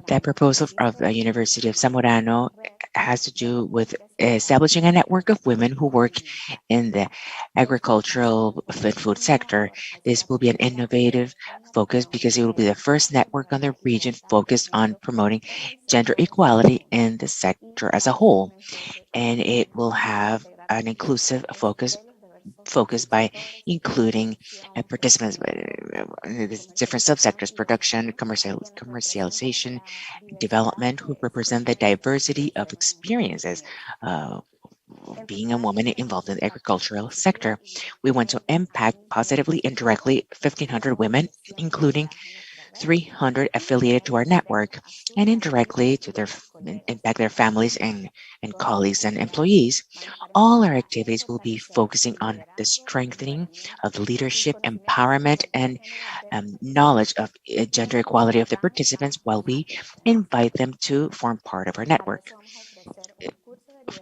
[SPEAKER 2] That proposal of the University of Zamorano has to do with establishing a network of women who work in the agricultural food sector. This will be an innovative focus because it will be the first network on the region focused on promoting gender equality in the sector as a whole. And it will have an inclusive focus by including participants in different subsectors: production, commercialization, development, who represent the diversity of experiences being a woman involved in the agricultural sector. We want to impact positively and directly 1,500 women, including 300 affiliated to our network, and indirectly to impact their families and colleagues and employees. All our activities will be focusing on the strengthening of leadership, empowerment, and knowledge of gender equality of the participants, while we invite them to form part of our network.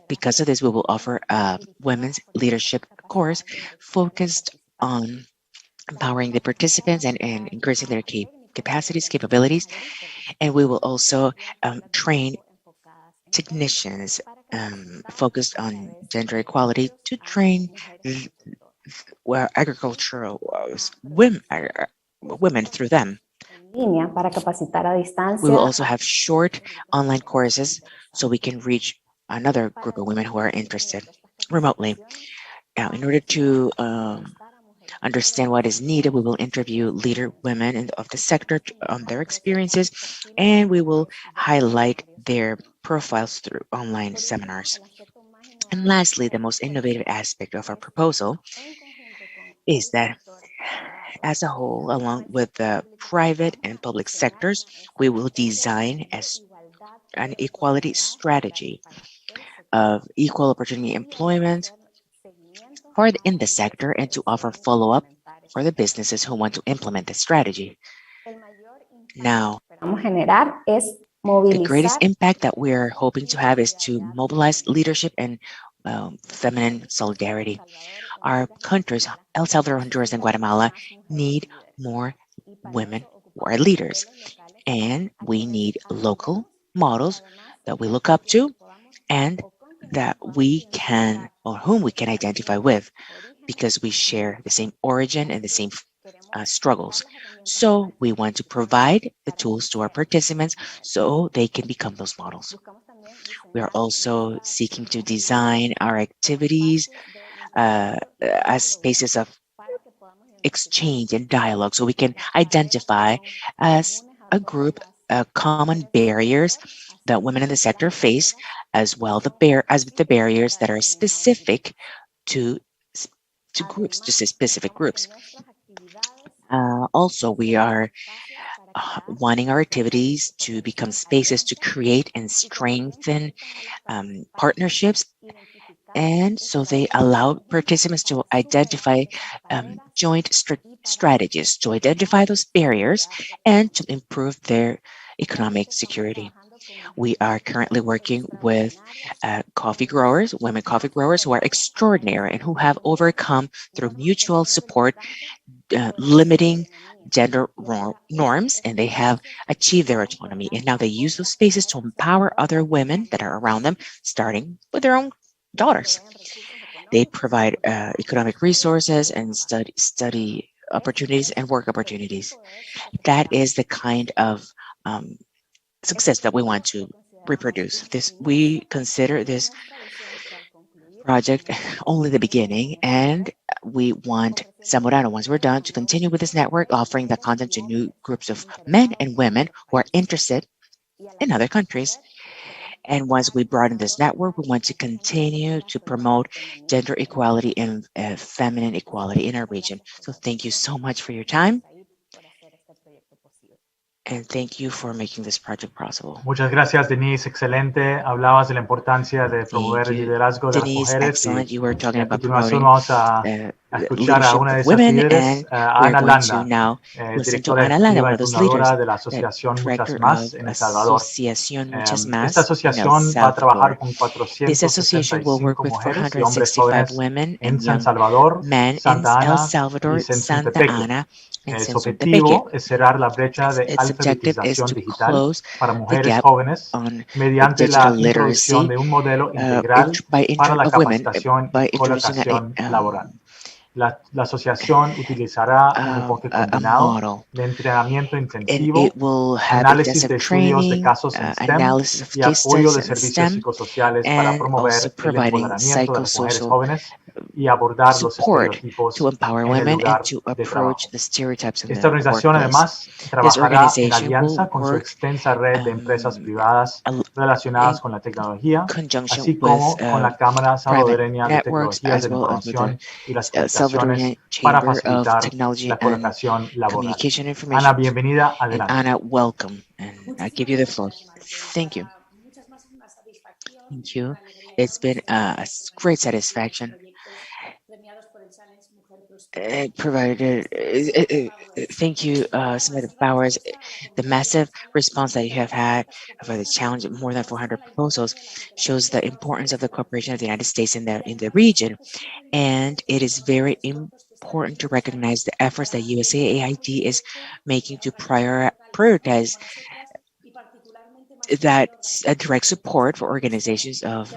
[SPEAKER 2] Because of this, we will offer a women's leadership course focused on empowering the participants and increasing their capacities, capabilities. And we will also train technicians focused on gender equality to train agricultural women through them. We will also have short online courses so we can reach another group of women who are interested remotely. Now, in order to understand what is needed, we will interview leader women of the sector on their experiences, and we will highlight their profiles through online seminars. And lastly, the most innovative aspect of our proposal is that as a whole, along with the private and public sectors, we will design an equality strategy of equal opportunity employment in the sector, and to offer follow-up for the businesses who want to implement the strategy. Now, the greatest impact that we're hoping to have is to mobilize leadership and feminine solidarity. Our countries, El Salvador, Honduras, and Guatemala, need more women who are leaders. And we need local models that we look up to and that we can, or whom we can identify with, because we share the same origin and the same struggles. So we want to provide the tools to our participants so they can become those models. We are also seeking to design our activities as spaces of exchange and dialogue, so we can identify as a group common barriers that women in the sector face, as well as the barriers that are specific to groups, to specific groups. Also, we are wanting our activities to become spaces to create and strengthen partnerships, and so they allow participants to identify joint strategies to identify those barriers and to improve their economic security. We are currently working with coffee growers, women coffee growers who are extraordinary and who have overcome through mutual support limiting gender norms, and they have achieved their autonomy. And now they use those spaces to empower other women that are around them, starting with their own daughters. They provide economic resources and study opportunities and work opportunities. That is the kind of success that we want to reproduce. We consider this project only the beginning, and we want Zamorano, once we're done, to continue with this network, offering the content to new groups of men and women who are interested in other countries. And once we broaden this network, we want to continue to promote gender equality and feminine equality in our region. So thank you so much for your time. And thank you for making this project possible.
[SPEAKER 10] Muchas gracias, Denise. Excelente. Hablabas de la importancia de promover
[SPEAKER 2] Thank
[SPEAKER 10] el
[SPEAKER 2] you,
[SPEAKER 10] liderazgo de las
[SPEAKER 2] Denise.
[SPEAKER 10] mujeres
[SPEAKER 2] Excellent. You were
[SPEAKER 10] y
[SPEAKER 2] talking
[SPEAKER 10] a
[SPEAKER 2] about
[SPEAKER 10] continuación
[SPEAKER 2] promoting
[SPEAKER 10] vamos a escuchar a
[SPEAKER 2] leadership
[SPEAKER 10] una de
[SPEAKER 2] of
[SPEAKER 10] esas
[SPEAKER 2] women,
[SPEAKER 10] líderes,
[SPEAKER 2] and
[SPEAKER 10] a
[SPEAKER 2] we're
[SPEAKER 10] Ana
[SPEAKER 2] going to
[SPEAKER 10] Landa,
[SPEAKER 2] now listen to
[SPEAKER 10] directora
[SPEAKER 2] Ana Landa,
[SPEAKER 10] ejecutiva
[SPEAKER 2] one
[SPEAKER 10] y
[SPEAKER 2] of those leaders,
[SPEAKER 10] fundadora de la
[SPEAKER 2] the
[SPEAKER 10] Asociación
[SPEAKER 2] director
[SPEAKER 10] Muchas
[SPEAKER 2] of
[SPEAKER 10] Más en El Salvador.
[SPEAKER 2] Asociación Muchas
[SPEAKER 10] Esta
[SPEAKER 2] Más in El
[SPEAKER 10] asociación va a trabajar
[SPEAKER 2] Salvador.
[SPEAKER 10] con
[SPEAKER 2] This association will work
[SPEAKER 10] 465
[SPEAKER 2] with
[SPEAKER 10] mujeres y hombres
[SPEAKER 2] 465
[SPEAKER 10] jóvenes
[SPEAKER 2] women
[SPEAKER 10] en
[SPEAKER 2] and
[SPEAKER 10] San
[SPEAKER 2] young
[SPEAKER 10] Salvador,
[SPEAKER 2] men in
[SPEAKER 10] Santa
[SPEAKER 2] El
[SPEAKER 10] Ana y
[SPEAKER 2] Salvador, Santa
[SPEAKER 10] Sensuntepeque.
[SPEAKER 2] Ana, and
[SPEAKER 10] Su
[SPEAKER 2] Sensuntepeque.
[SPEAKER 10] objetivo es cerrar la brecha de
[SPEAKER 2] Its objective is
[SPEAKER 10] alfabetización
[SPEAKER 2] to
[SPEAKER 10] digital
[SPEAKER 2] close
[SPEAKER 10] para
[SPEAKER 2] the
[SPEAKER 10] mujeres
[SPEAKER 2] gap
[SPEAKER 10] jóvenes
[SPEAKER 2] on
[SPEAKER 10] mediante
[SPEAKER 2] digital
[SPEAKER 10] la introducción
[SPEAKER 2] literacy
[SPEAKER 10] de un modelo integral para la
[SPEAKER 2] of women
[SPEAKER 10] capacitación
[SPEAKER 2] by
[SPEAKER 10] y
[SPEAKER 2] introducing
[SPEAKER 10] colocación laboral. La asociación utilizará un enfoque
[SPEAKER 2] a
[SPEAKER 10] combinado
[SPEAKER 2] model,
[SPEAKER 10] de entrenamiento
[SPEAKER 2] and
[SPEAKER 10] intensivo,
[SPEAKER 2] it will have
[SPEAKER 10] análisis
[SPEAKER 2] intensive
[SPEAKER 10] de estudios de
[SPEAKER 2] training,
[SPEAKER 10] casos en STEM
[SPEAKER 2] analysis of
[SPEAKER 10] y
[SPEAKER 2] case
[SPEAKER 10] apoyo
[SPEAKER 2] studies
[SPEAKER 10] de
[SPEAKER 2] in
[SPEAKER 10] servicios
[SPEAKER 2] STEM,
[SPEAKER 10] psicosociales para
[SPEAKER 2] and also
[SPEAKER 10] promover el
[SPEAKER 2] providing
[SPEAKER 10] empoderamiento de las mujeres
[SPEAKER 2] psychosocial
[SPEAKER 10] jóvenes y abordar los
[SPEAKER 2] support to
[SPEAKER 10] estereotipos
[SPEAKER 2] empower
[SPEAKER 10] en el
[SPEAKER 2] women and
[SPEAKER 10] lugar
[SPEAKER 2] to
[SPEAKER 10] de
[SPEAKER 2] approach
[SPEAKER 10] trabajo.
[SPEAKER 2] the stereotypes in
[SPEAKER 10] Esta
[SPEAKER 2] the
[SPEAKER 10] organización
[SPEAKER 2] workplace.
[SPEAKER 10] además
[SPEAKER 2] This
[SPEAKER 10] trabajará en
[SPEAKER 2] organization
[SPEAKER 10] alianza
[SPEAKER 2] will
[SPEAKER 10] con su
[SPEAKER 2] work
[SPEAKER 10] extensa red de empresas privadas relacionadas
[SPEAKER 2] in
[SPEAKER 10] con la tecnología,
[SPEAKER 2] conjunction
[SPEAKER 10] así
[SPEAKER 2] with
[SPEAKER 10] como con la Cámara
[SPEAKER 2] private
[SPEAKER 10] Salvadoreña de
[SPEAKER 2] networks,
[SPEAKER 10] Tecnologías
[SPEAKER 2] as
[SPEAKER 10] de la
[SPEAKER 2] well as with the
[SPEAKER 10] Información y las Comunicaciones
[SPEAKER 2] Salvadorian
[SPEAKER 10] para
[SPEAKER 2] Chamber of
[SPEAKER 10] facilitar
[SPEAKER 2] Technology
[SPEAKER 10] la
[SPEAKER 2] and
[SPEAKER 10] colocación laboral.
[SPEAKER 2] Communication
[SPEAKER 10] Ana,
[SPEAKER 2] Information.
[SPEAKER 10] bienvenida,
[SPEAKER 2] And
[SPEAKER 10] adelante.
[SPEAKER 2] Anna, welcome. And I give you the floor. Thank you. Thank you. It's been a great satisfaction. Provided, thank you, Samantha Powers. The massive response that you have had for the challenge of more than 400 proposals shows the importance of the cooperation of the United States in the region, and it is very important to recognize the efforts that USAID is making to prioritize that direct support for organizations of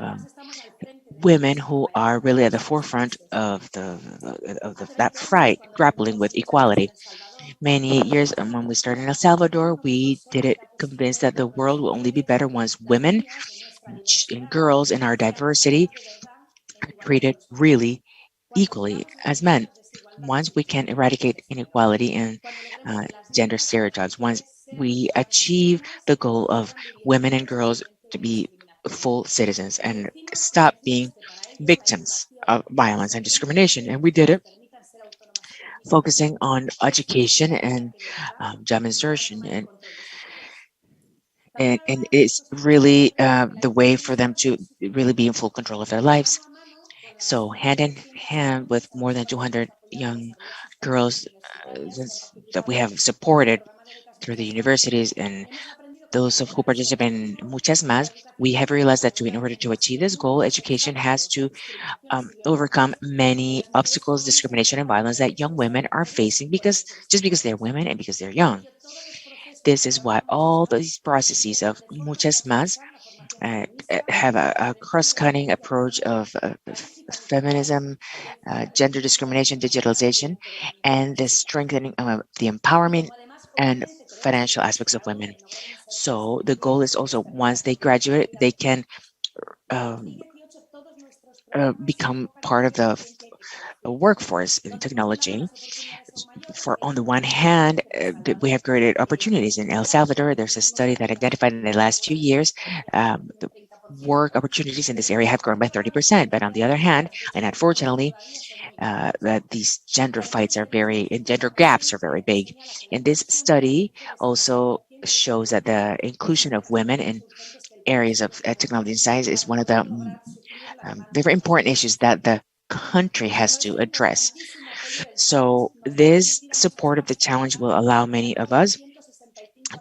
[SPEAKER 2] women who are really at the forefront of that fight, grappling with equality. Many years when we started in El Salvador, we did it convinced that the world will only be better once women and girls in our diversity are treated really equally as men. Once we can eradicate inequality and gender stereotypes, once we achieve the goal of women and girls to be full citizens and stop being victims of violence and discrimination. And we did it focusing on education and job insertion. And it's really the way for them to really be in full control of their lives. So hand in hand with more than 200 young girls that we have supported through the universities and those who participate in Muchas Más, we have realized that in order to achieve this goal, education has to overcome many obstacles, discrimination, and violence that young women are facing just because they're women and because they're young. This is why all these processes of Muchas Más have a cross-cutting approach of feminism, gender discrimination, digitalization, and the strengthening of the empowerment and financial aspects of women. So the goal is also once they graduate, they can become part of the workforce in technology. For on the one hand, we have created opportunities in El Salvador. There's a study that identified in the last 2 years the work opportunities in this area have grown by 30%. But on the other hand, and unfortunately, that these gender fights are and gender gaps are very big. And this study also shows that the inclusion of women in areas of technology and science is one of the very important issues that the country has to address. So this support of the challenge will allow many of us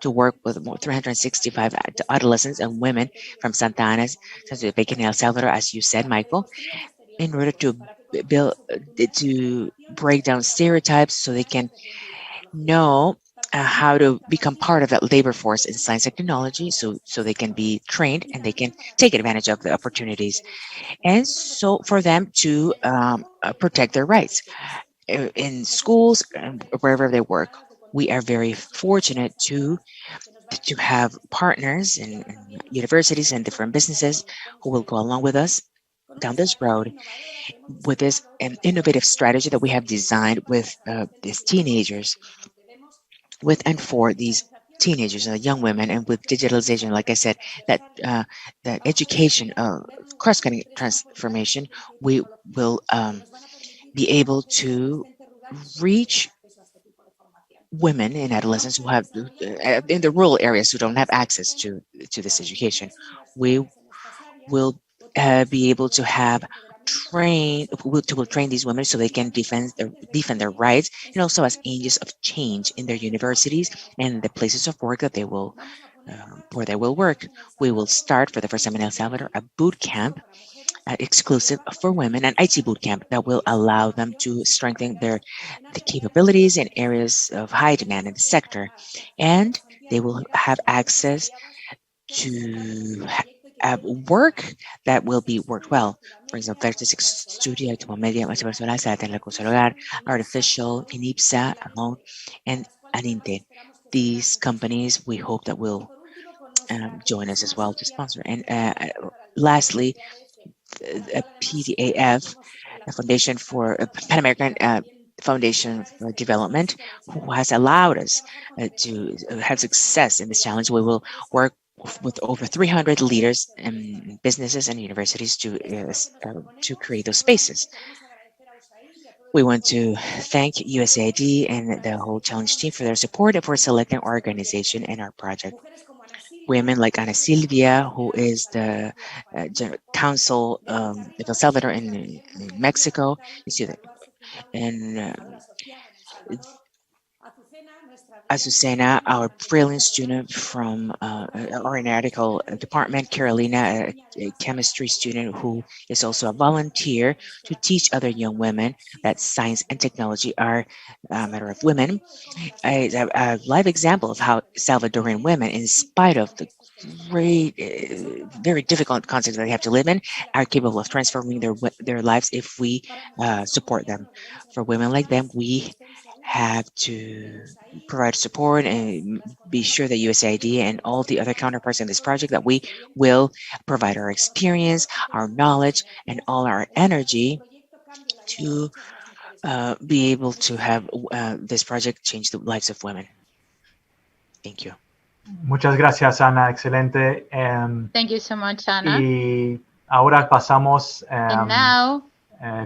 [SPEAKER 2] to work with more 365 adolescents and women from Santa Ana to El Salvador, as you said, Michael, in order to build to break down stereotypes so they can know how to become part of that labor force in science and technology so they can be trained and they can take advantage of the opportunities and so for them to protect their rights in schools and wherever they work. We are very fortunate to have partners in universities and different businesses who will go along with us down this road with this innovative strategy that we have designed with these teenagers, with and for these teenagers and young women, and with digitalization, like I said, that education, cross-cutting transformation, we will be able to reach women and adolescents who have in the rural areas who don't have access to this education. We will be able to have will train these women so they can defend their rights, and also as agents of change in their universities and the places of work that they will where they will work. We will start for the first time in El Salvador a boot camp exclusive for women, an IT boot camp that will allow them to strengthen the capabilities in areas of high demand in the sector, and they will have access to work that will be worked well. For example, 36 Studio, Media, Artificial, Inipsa, Amon, and Aninte. These companies, we hope that will join us as well to sponsor. And lastly, a PDAF, a Foundation for Pan American Foundation for Development, who has allowed us to have success in this challenge. We will work with over 300 leaders and businesses and universities to create those spaces. We want to thank USAID and the whole challenge team for their support and for selecting our organization and our project. Women like Ana Silvia, who is the General Counsel of El Salvador in Mexico, you see that, and Azucena, our brilliant student from our aeronautical department, Carolina, a chemistry student who is also a volunteer to teach other young women that science and technology are a matter of women. A live example of how Salvadoran women, in spite of the great, very difficult context that they have to live in, are capable of transforming their lives if we support them. For women like them, we have to provide support and be sure that USAID and all the other counterparts in this project that we will provide our experience, our knowledge, and all our energy to be able to have this project change the lives of women. Thank you.
[SPEAKER 10] Muchas gracias, Ana. Excelente.
[SPEAKER 8] Thank you so much, Ana.
[SPEAKER 10] Y ahora pasamos
[SPEAKER 8] And now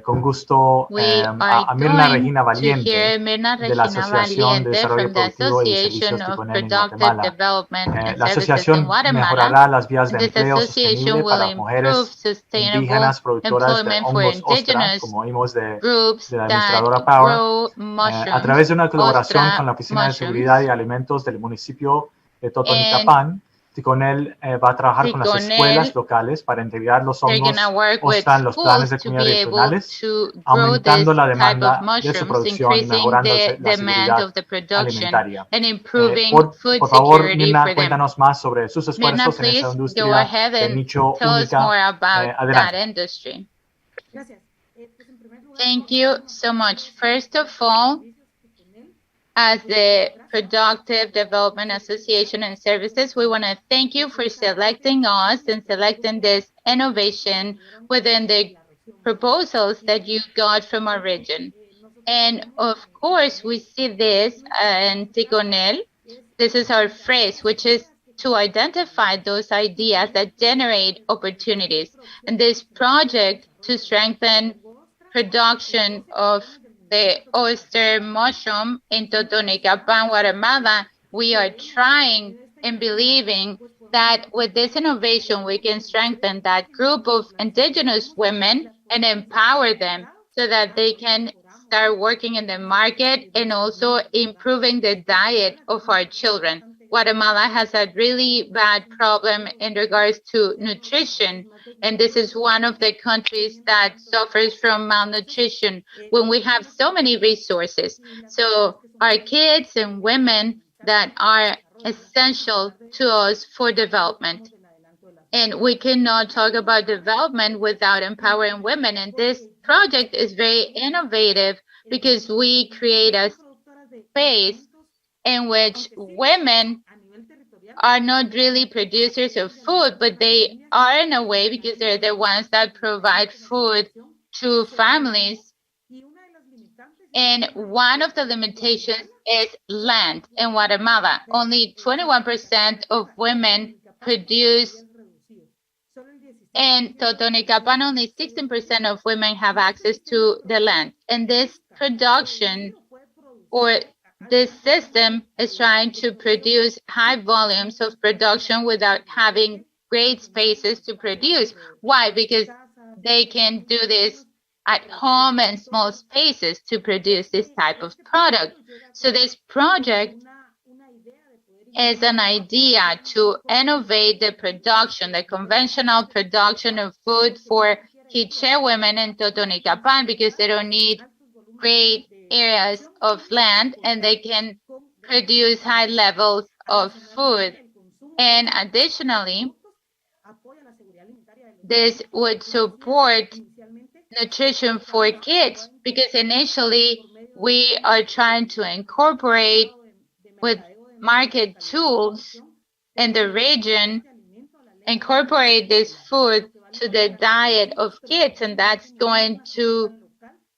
[SPEAKER 10] con gusto
[SPEAKER 8] we
[SPEAKER 10] a
[SPEAKER 8] are
[SPEAKER 10] Mirna
[SPEAKER 8] going
[SPEAKER 10] Regina
[SPEAKER 8] to
[SPEAKER 10] Valiente
[SPEAKER 8] hear Mirna
[SPEAKER 10] de la
[SPEAKER 8] Regina
[SPEAKER 10] Asociación de
[SPEAKER 8] Valiente
[SPEAKER 10] Desarrollo
[SPEAKER 8] from the
[SPEAKER 10] Productivo y
[SPEAKER 8] Association
[SPEAKER 10] Servicios
[SPEAKER 8] of
[SPEAKER 10] Ticonel en
[SPEAKER 8] Productive
[SPEAKER 10] Guatemala.
[SPEAKER 8] Development and
[SPEAKER 10] La
[SPEAKER 8] Services in
[SPEAKER 10] asociación
[SPEAKER 8] Guatemala.
[SPEAKER 10] mejorará las vías de
[SPEAKER 8] This
[SPEAKER 10] empleo
[SPEAKER 8] association
[SPEAKER 10] sostenible
[SPEAKER 8] will
[SPEAKER 10] para
[SPEAKER 8] improve
[SPEAKER 10] mujeres
[SPEAKER 8] sustainable
[SPEAKER 10] indígenas productoras de
[SPEAKER 8] employment for
[SPEAKER 10] hongos ostra,
[SPEAKER 8] indigenous
[SPEAKER 10] como oímos de
[SPEAKER 8] groups
[SPEAKER 10] la
[SPEAKER 8] that
[SPEAKER 10] administradora Power,
[SPEAKER 8] grow
[SPEAKER 10] a través
[SPEAKER 8] mushrooms,
[SPEAKER 10] de una colaboración
[SPEAKER 8] ostra
[SPEAKER 10] con la Oficina de Seguridad y
[SPEAKER 8] mushrooms,
[SPEAKER 10] Alimentos del municipio de
[SPEAKER 8] and
[SPEAKER 10] Totonicapán. Ticonel va a trabajar con las escuelas
[SPEAKER 8] Ticonel,
[SPEAKER 10] locales para integrar los
[SPEAKER 8] they're
[SPEAKER 10] hongos
[SPEAKER 8] gonna work with
[SPEAKER 10] ostra en los planes
[SPEAKER 8] schools
[SPEAKER 10] de
[SPEAKER 8] to
[SPEAKER 10] comunidades
[SPEAKER 8] be able
[SPEAKER 10] regionales,
[SPEAKER 8] to grow
[SPEAKER 10] aumentando
[SPEAKER 8] this
[SPEAKER 10] la
[SPEAKER 8] type of
[SPEAKER 10] demanda de su
[SPEAKER 8] mushrooms,
[SPEAKER 10] producción y
[SPEAKER 8] increasing
[SPEAKER 10] mejorando
[SPEAKER 8] the
[SPEAKER 10] la
[SPEAKER 8] demand
[SPEAKER 10] seguridad
[SPEAKER 8] of the production
[SPEAKER 10] alimentaria.
[SPEAKER 8] and improving food
[SPEAKER 10] Por favor,
[SPEAKER 8] security
[SPEAKER 10] Mirna,
[SPEAKER 8] for them.
[SPEAKER 10] cuéntanos más sobre sus
[SPEAKER 8] Mirna,
[SPEAKER 10] esfuerzos en esa
[SPEAKER 8] please go
[SPEAKER 10] industria
[SPEAKER 8] ahead
[SPEAKER 10] de
[SPEAKER 8] and
[SPEAKER 10] nicho
[SPEAKER 8] tell us more
[SPEAKER 10] única.
[SPEAKER 8] about that
[SPEAKER 10] Adelante.
[SPEAKER 8] industry. Thank you so much. First of all, as the Productive Development Association and Services, we want to thank you for selecting us and selecting this innovation within the proposals that you got from our region. And of course, we see this in Ticonel. This is our phrase, which is to identify those ideas that generate opportunities. And this project to strengthen production of the oyster mushroom in Totonicapán, Guatemala, we are trying and believing that with this innovation, we can strengthen that group of indigenous women and empower them so that they can start working in the market and also improving the diet of our children. Guatemala has a really bad problem in regards to nutrition, and this is one of the countries that suffers from malnutrition when we have so many resources. So our kids and women that are essential to us for development. And we cannot talk about development without empowering women. And this project is very innovative because we create a space in which women are not really producers of food, but they are in a way because they're the ones that provide food to families. And one of the limitations is land in Guatemala. Only 21% of women produce. In Totonicapán, only 16% of women have access to the land. And this production or this system is trying to produce high volumes of production without having great spaces to produce. Why? Because they can do this at home and small spaces to produce this type of product. So this project is an idea to innovate the production, the conventional production of food for Quiche women in Totonicapán, because they don't need great areas of land and they can produce high levels of food. And additionally, this would support nutrition for kids, because initially we are trying to incorporate with market tools in the region, incorporate this food to the diet of kids, and that's going to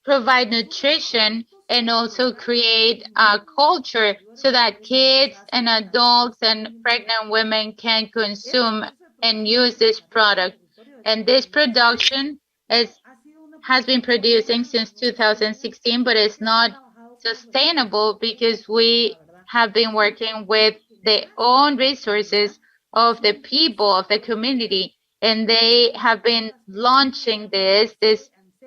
[SPEAKER 8] provide nutrition and also create a culture so that kids and adults and pregnant women can consume and use this product. And this production has been producing since 2016, but it's not sustainable because we have been working with the own resources of the people, of the community, and they have been launching this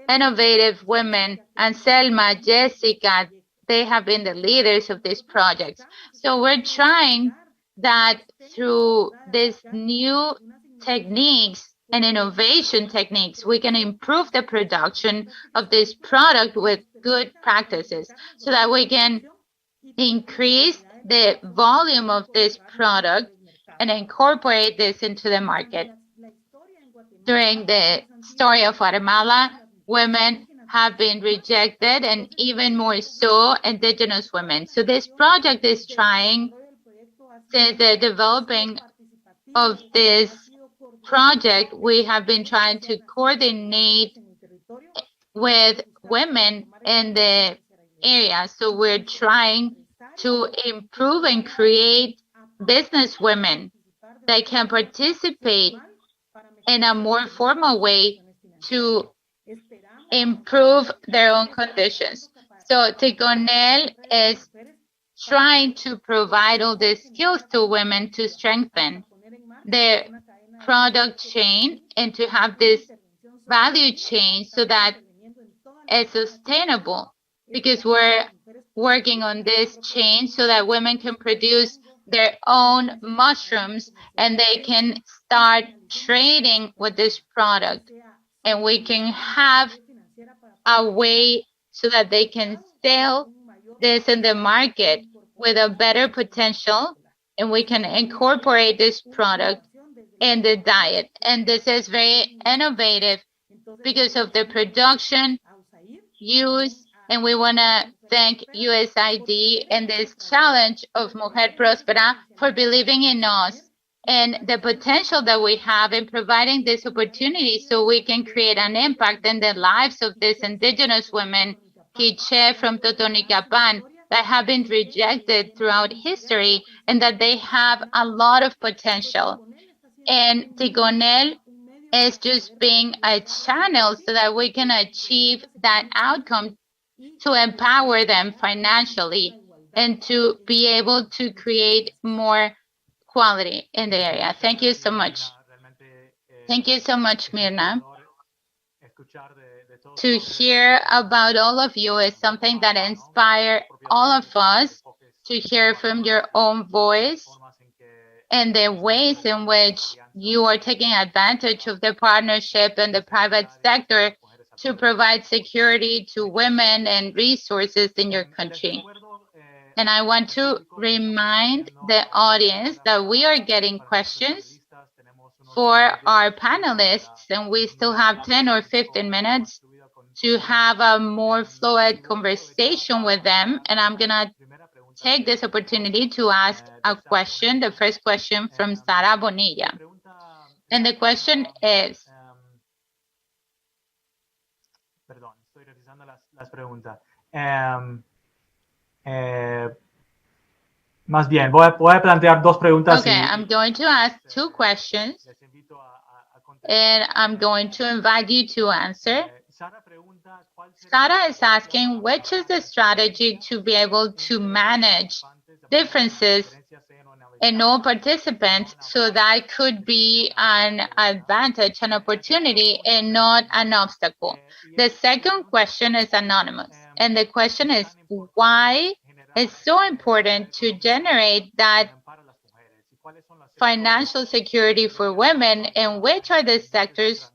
[SPEAKER 8] innovative women, and Selma, Jessica, they have been the leaders of these projects. So we're trying that through these new techniques and innovation techniques, we can improve the production of this product with good practices so that we can increase the volume of this product and incorporate this into the market. During the story of Guatemala, women have been rejected, and even more so, indigenous women. So this project is trying, since the developing of this project, we have been trying to coordinate with women in the area. So we're trying to improve and create business women that can participate in a more formal way to improve their own conditions. So Tigonel is trying to provide all the skills to women to strengthen their product chain and to have this value chain so that it's sustainable, because we're working on this chain so that women can produce their own mushrooms and they can start trading with this product, and we can have a way so that they can sell this in the market with a better potential, and we can incorporate this product in the diet. And this is very innovative because of the production, use, and we want to thank USAID and this challenge of MujerProspera for believing in us and the potential that we have in providing this opportunity so we can create an impact in the lives of these indigenous women, Quiche from Totonicapán, that have been rejected throughout history and that they have a lot of potential. And Tigonel is just being a channel so that we can achieve that outcome, to empower them financially and to be able to create more quality in the area. Thank you so much. Thank you so much, Mirna. To hear about all of you is something that inspires all of us, to hear from your own voice and the ways in which you are taking advantage of the partnership in the private sector to provide security to women and resources in your country. And I want to remind the audience that we are getting questions for our panelists, and we still have 10 or 15 minutes to have a more fluid conversation with them. And I'm gonna take this opportunity to ask a question, the first question from Sara Bonilla. And the question is,
[SPEAKER 10] Perdón, estoy revisando las preguntas. Más bien, voy a plantear dos preguntas.
[SPEAKER 8] Okay, I'm going to ask two questions, and I'm going to invite you to answer. Sara is asking, which is the strategy to be able to manage differences in all participants so that could be an advantage, an opportunity, and not an obstacle? The second question is anonymous, and the question is, why it's so important to generate that financial security for women, and which are the sectors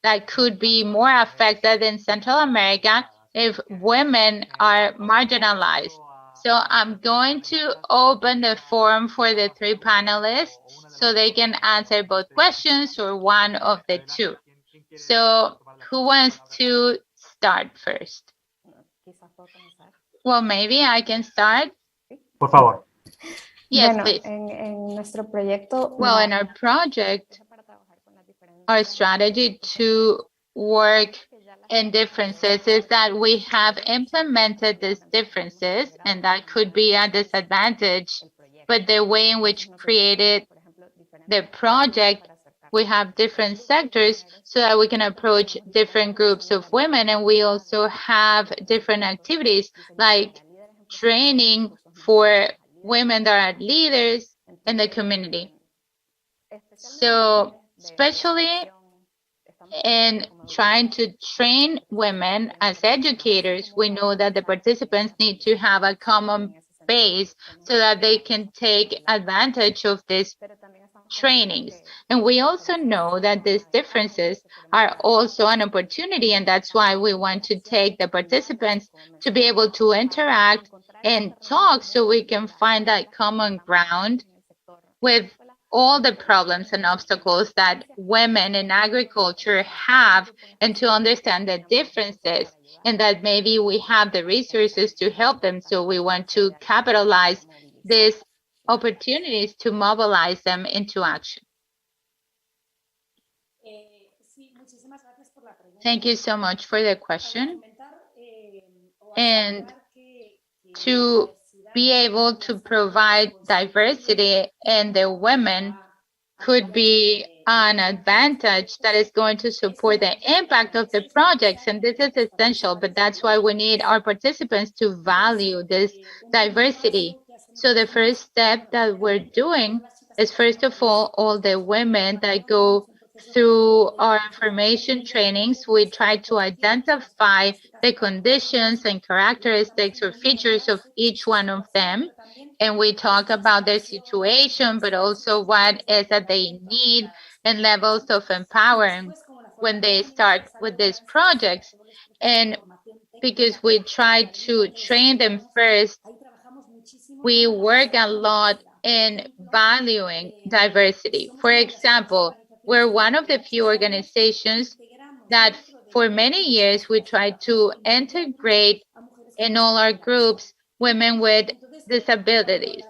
[SPEAKER 8] that could be more affected in Central America if women are marginalized. So I'm going to open the forum for the three panelists so they can answer both questions or one of the two. So who wants to start first? Well, maybe I can start.
[SPEAKER 10] Por favor.
[SPEAKER 8] Yes, please. Well, in our project, our strategy to work in differences is that we have implemented these differences, and that could be a disadvantage. But the way in which created the project, we have different sectors so that we can approach different groups of women, and we also have different activities like training for women that are leaders in the community. So especially in trying to train women as educators, we know that the participants need to have a common base so that they can take advantage of these trainings. And we also know that these differences are also an opportunity, and that's why we want to take the participants to be able to interact and talk so we can find that common ground with all the problems and obstacles that women in agriculture have, and to understand the differences, and that maybe we have the resources to help them. So we want to capitalize these opportunities to mobilize them into action. Thank you so much for the question. And to be able to provide diversity in the women could be an advantage that is going to support the impact of the projects, and this is essential, but that's why we need our participants to value this diversity. So the first step that we're doing is, first of all the women that go through our information trainings, we try to identify the conditions and characteristics or features of each one of them. And we talk about their situation, but also what is that they need and levels of empowering when they start with these projects. And because we try to train them first, we work a lot in valuing diversity. For example, we're one of the few organizations that for many years we tried to integrate in all our groups women with disabilities,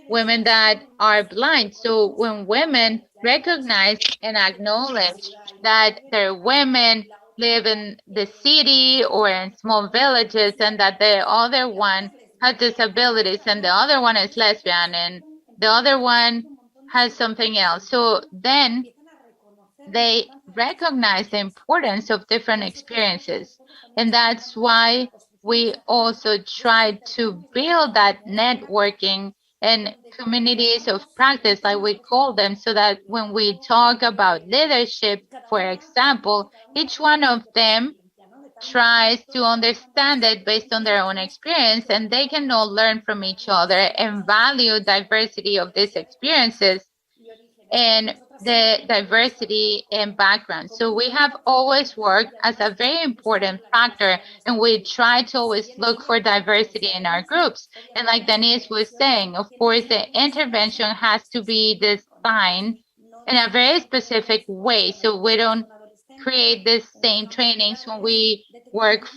[SPEAKER 8] women that are blind. So when women recognize and acknowledge that their women live in the city or in small villages, and that the other one has disabilities and the other one is lesbian and the other one has something else, so then they recognize the importance of different experiences. And that's why we also try to build that networking and communities of practice, like we call them, so that when we talk about leadership, for example, each one of them tries to understand it based on their own experience, and they can all learn from each other and value diversity of these experiences and the diversity in background. So we have always worked as a very important factor, and we try to always look for diversity in our groups. And like Denise was saying, of course, the intervention has to be designed in a very specific way, so we don't create the same trainings when we work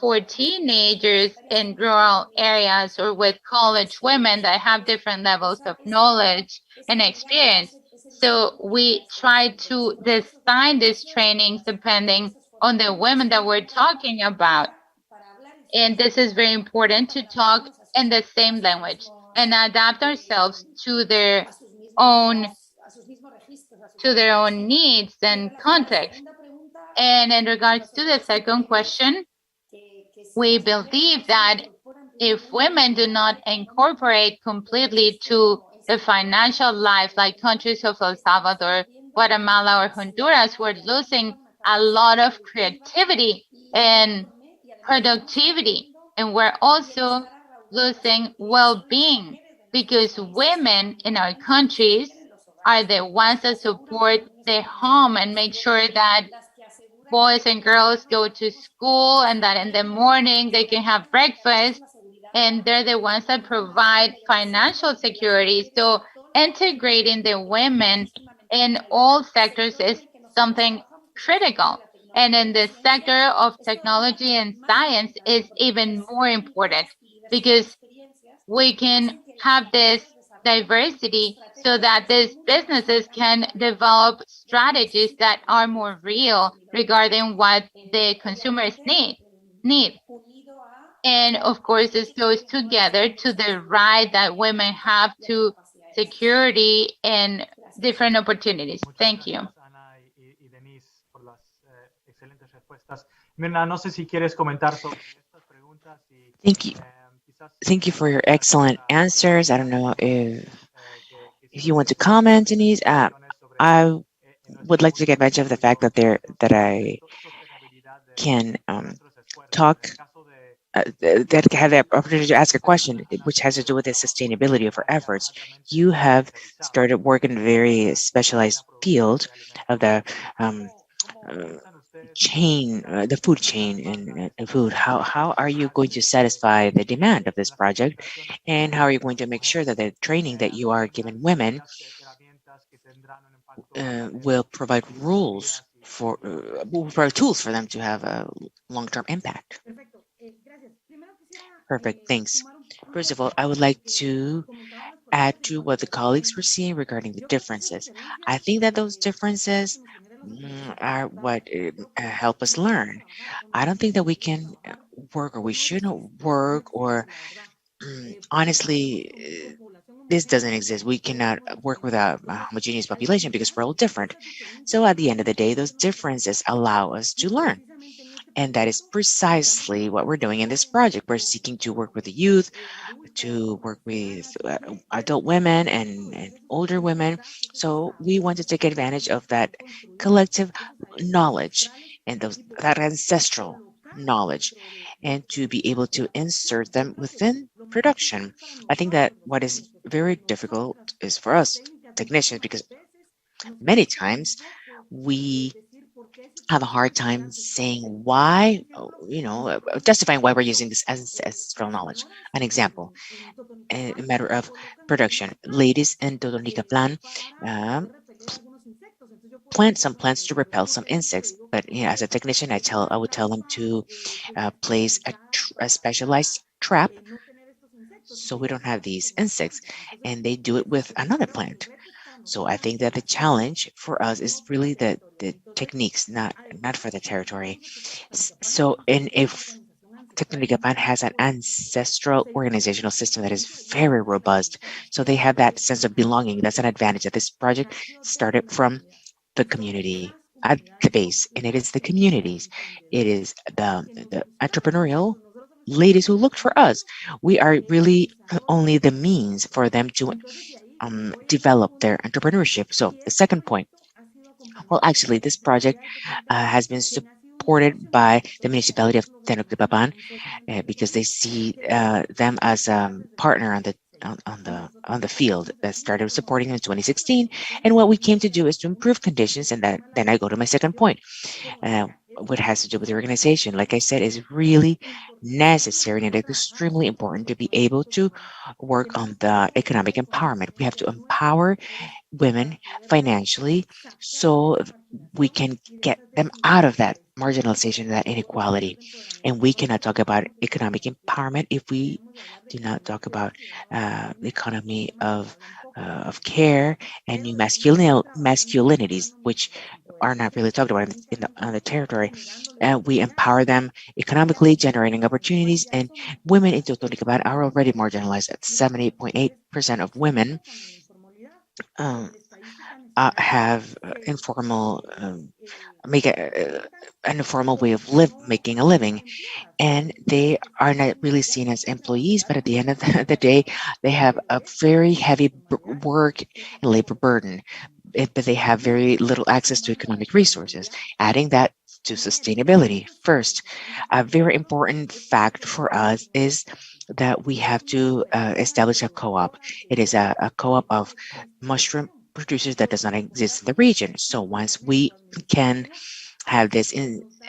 [SPEAKER 8] for teenagers in rural areas or with college women that have different levels of knowledge and experience. So we try to design these trainings depending on the women that we're talking about. And this is very important to talk in the same language and adapt ourselves to their own needs and context. And in regards to the second question, we believe that if women do not incorporate completely to the financial life, like countries of El Salvador, Guatemala, or Honduras, we're losing a lot of creativity and productivity. And we're also losing well-being because women in our countries are the ones that support the home and make sure that boys and girls go to school and that in the morning they can have breakfast, and they're the ones that provide financial security. So integrating the women in all sectors is something critical. And in the sector of technology and science is even more important because we can have this diversity so that these businesses can develop strategies that are more real regarding what the consumers need. And of course, this goes together to the right that women have to security and different opportunities. Thank you.
[SPEAKER 10] Mirna, no sé si quieres comentar sobre estas preguntas.
[SPEAKER 2] Thank you. Thank you for your excellent answers. I don't know if you want to comment, Denise. I would like to take advantage of the fact that I can talk, that I have the opportunity to ask a question, which has to do with the sustainability of our efforts. You have started work in a very specialized field of the chain, the food chain and food. How are you going to satisfy the demand of this project, and how are you going to make sure that the training that you are giving women will provide rules for tools for them to have a long-term impact? Perfect, thanks. First of all, I would like to add to what the colleagues were saying regarding the differences. I think that those differences are what help us learn. I don't think that we can work, or we shouldn't work, or honestly, this doesn't exist. We cannot work with a homogeneous population because we're all different. So at the end of the day, those differences allow us to learn. And that is precisely what we're doing in this project. We're seeking to work with the youth, to work with adult women and older women. So we want to take advantage of that collective knowledge and that ancestral knowledge, and to be able to insert them within production. I think that what is very difficult is for us technicians, because many times we have a hard time saying why, justifying why we're using this ancestral knowledge. An example, a matter of production. Ladies in Totonica plan plant some plants to repel some insects, but as a technician, I would tell them to place a specialized trap so we don't have these insects, and they do it with another plant. So I think that the challenge for us is really the techniques, not for the territory. So, and if Tecnolicapan has an ancestral organizational system that is very robust, so they have that sense of belonging. That's an advantage that this project started from the community at the base, and it is the communities. It is the entrepreneurial ladies who looked for us. We are really only the means for them to develop their entrepreneurship. So the second point, well, actually, this project has been supported by the municipality of Tenochtitlan because they see them as a partner on the field that started supporting in 2016. And what we came to do is to improve conditions, and then I go to my second point. What has to do with the organization, like I said, is really necessary and extremely important to be able to work on the economic empowerment. We have to empower women financially so we can get them out of that marginalization, that inequality. And we cannot talk about economic empowerment if we do not talk about the economy of care and new masculinities, which are not really talked about on the territory. We empower them economically, generating opportunities, and women in Totonicapán are already marginalized. At 78.8% of women have informal make an informal way of making a living, and they are not really seen as employees, but at the end of the day they have a very heavy work and labor burden, but they have very little access to economic resources. Adding that to sustainability, first, a very important fact for us is that we have to establish a co-op. It is a co-op of mushroom producers that does not exist in the region. So once we can have this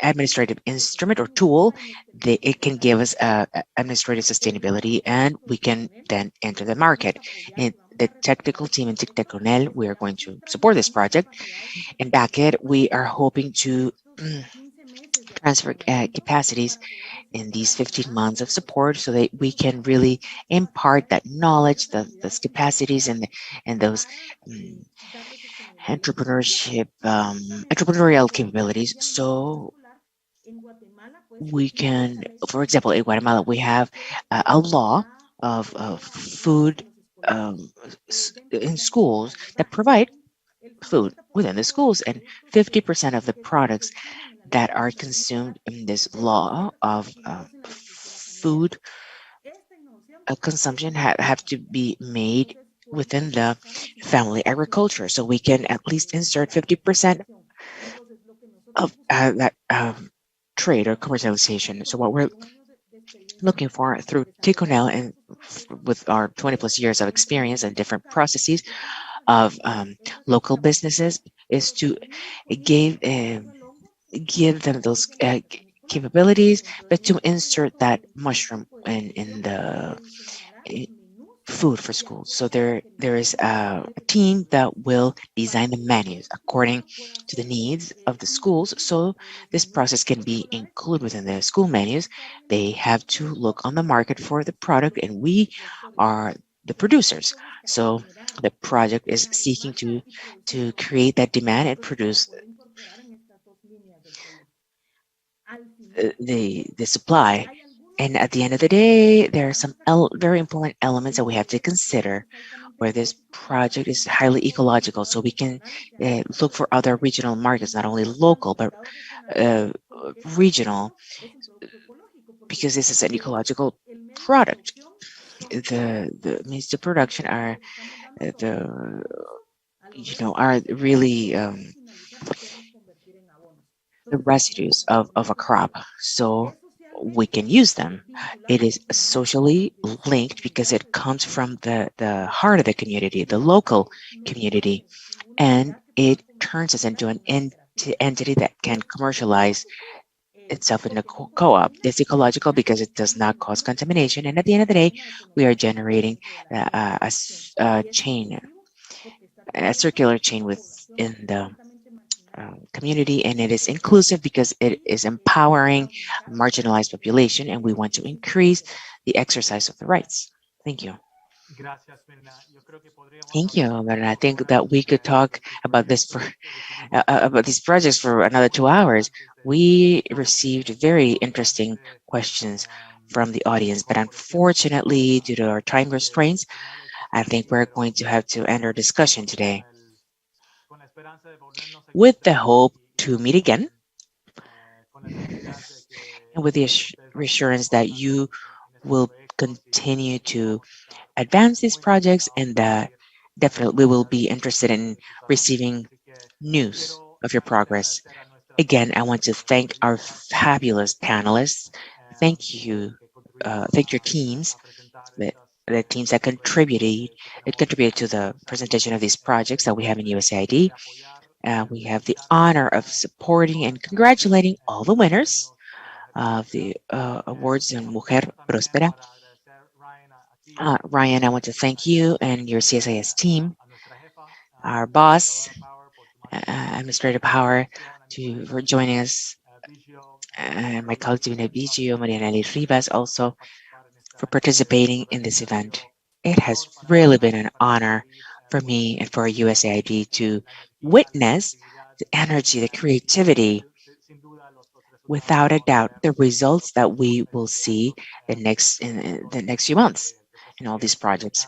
[SPEAKER 2] administrative instrument or tool, it can give us administrative sustainability, and we can then enter the market. And the technical team in Ticteconel, we are going to support this project. And back it, we are hoping to transfer capacities in these 15 months of support so that we can really impart that knowledge, those capacities, and those entrepreneurial capabilities. So we can, for example, in Guatemala, we have a law of food in schools that provide food within the schools, and 50% of the products that are consumed in this law of food consumption have to be made within the family agriculture. So we can at least insert 50% of that trade or commercialization. So what we're looking for through Ticonel and with our 20 plus years of experience and different processes of local businesses is to give them those capabilities, but to insert that mushroom in the food for schools. So there is a team that will design the menus according to the needs of the schools. So this process can be included within the school menus. They have to look on the market for the product, and we are the producers. So the project is seeking to create that demand and produce the supply. And at the end of the day, there are some very important elements that we have to consider where this project is highly ecological. So we can look for other regional markets, not only local, but regional, because this is an ecological product. The means of production are are really the residues of a crop. So we can use them. It is socially linked because it comes from the heart of the community, the local community, and it turns us into an entity that can commercialize itself in a co-op. It's ecological because it does not cause contamination, and at the end of the day, we are generating a chain, a circular chain within the community, and it is inclusive because it is empowering a marginalized population, and we want to increase the exercise of the rights. Thank you. Thank you, and I think that we could talk about this for about these projects for another 2 hours. We received very interesting questions from the audience, but unfortunately, due to our time restraints, I think we're going to have to end our discussion today, with the hope to meet again and with the reassurance that you will continue to advance these projects, and that definitely we will be interested in receiving news of your progress. Again, I want to thank our fabulous panelists. Thank you. Thank your teams, the teams that contributed to the presentation of these projects that we have in USAID. We have the honor of supporting and congratulating all the winners of the awards in MujerProspera. Ryan, I want to thank you and your CSIS team, our boss, Administrator Power, for joining us my colleague Divina Vigio, Mariana Rivas also for participating in this event. It has really been an honor for me and for USAID to witness the energy, the creativity, without a doubt, the results that we will see in the next few months in all these projects.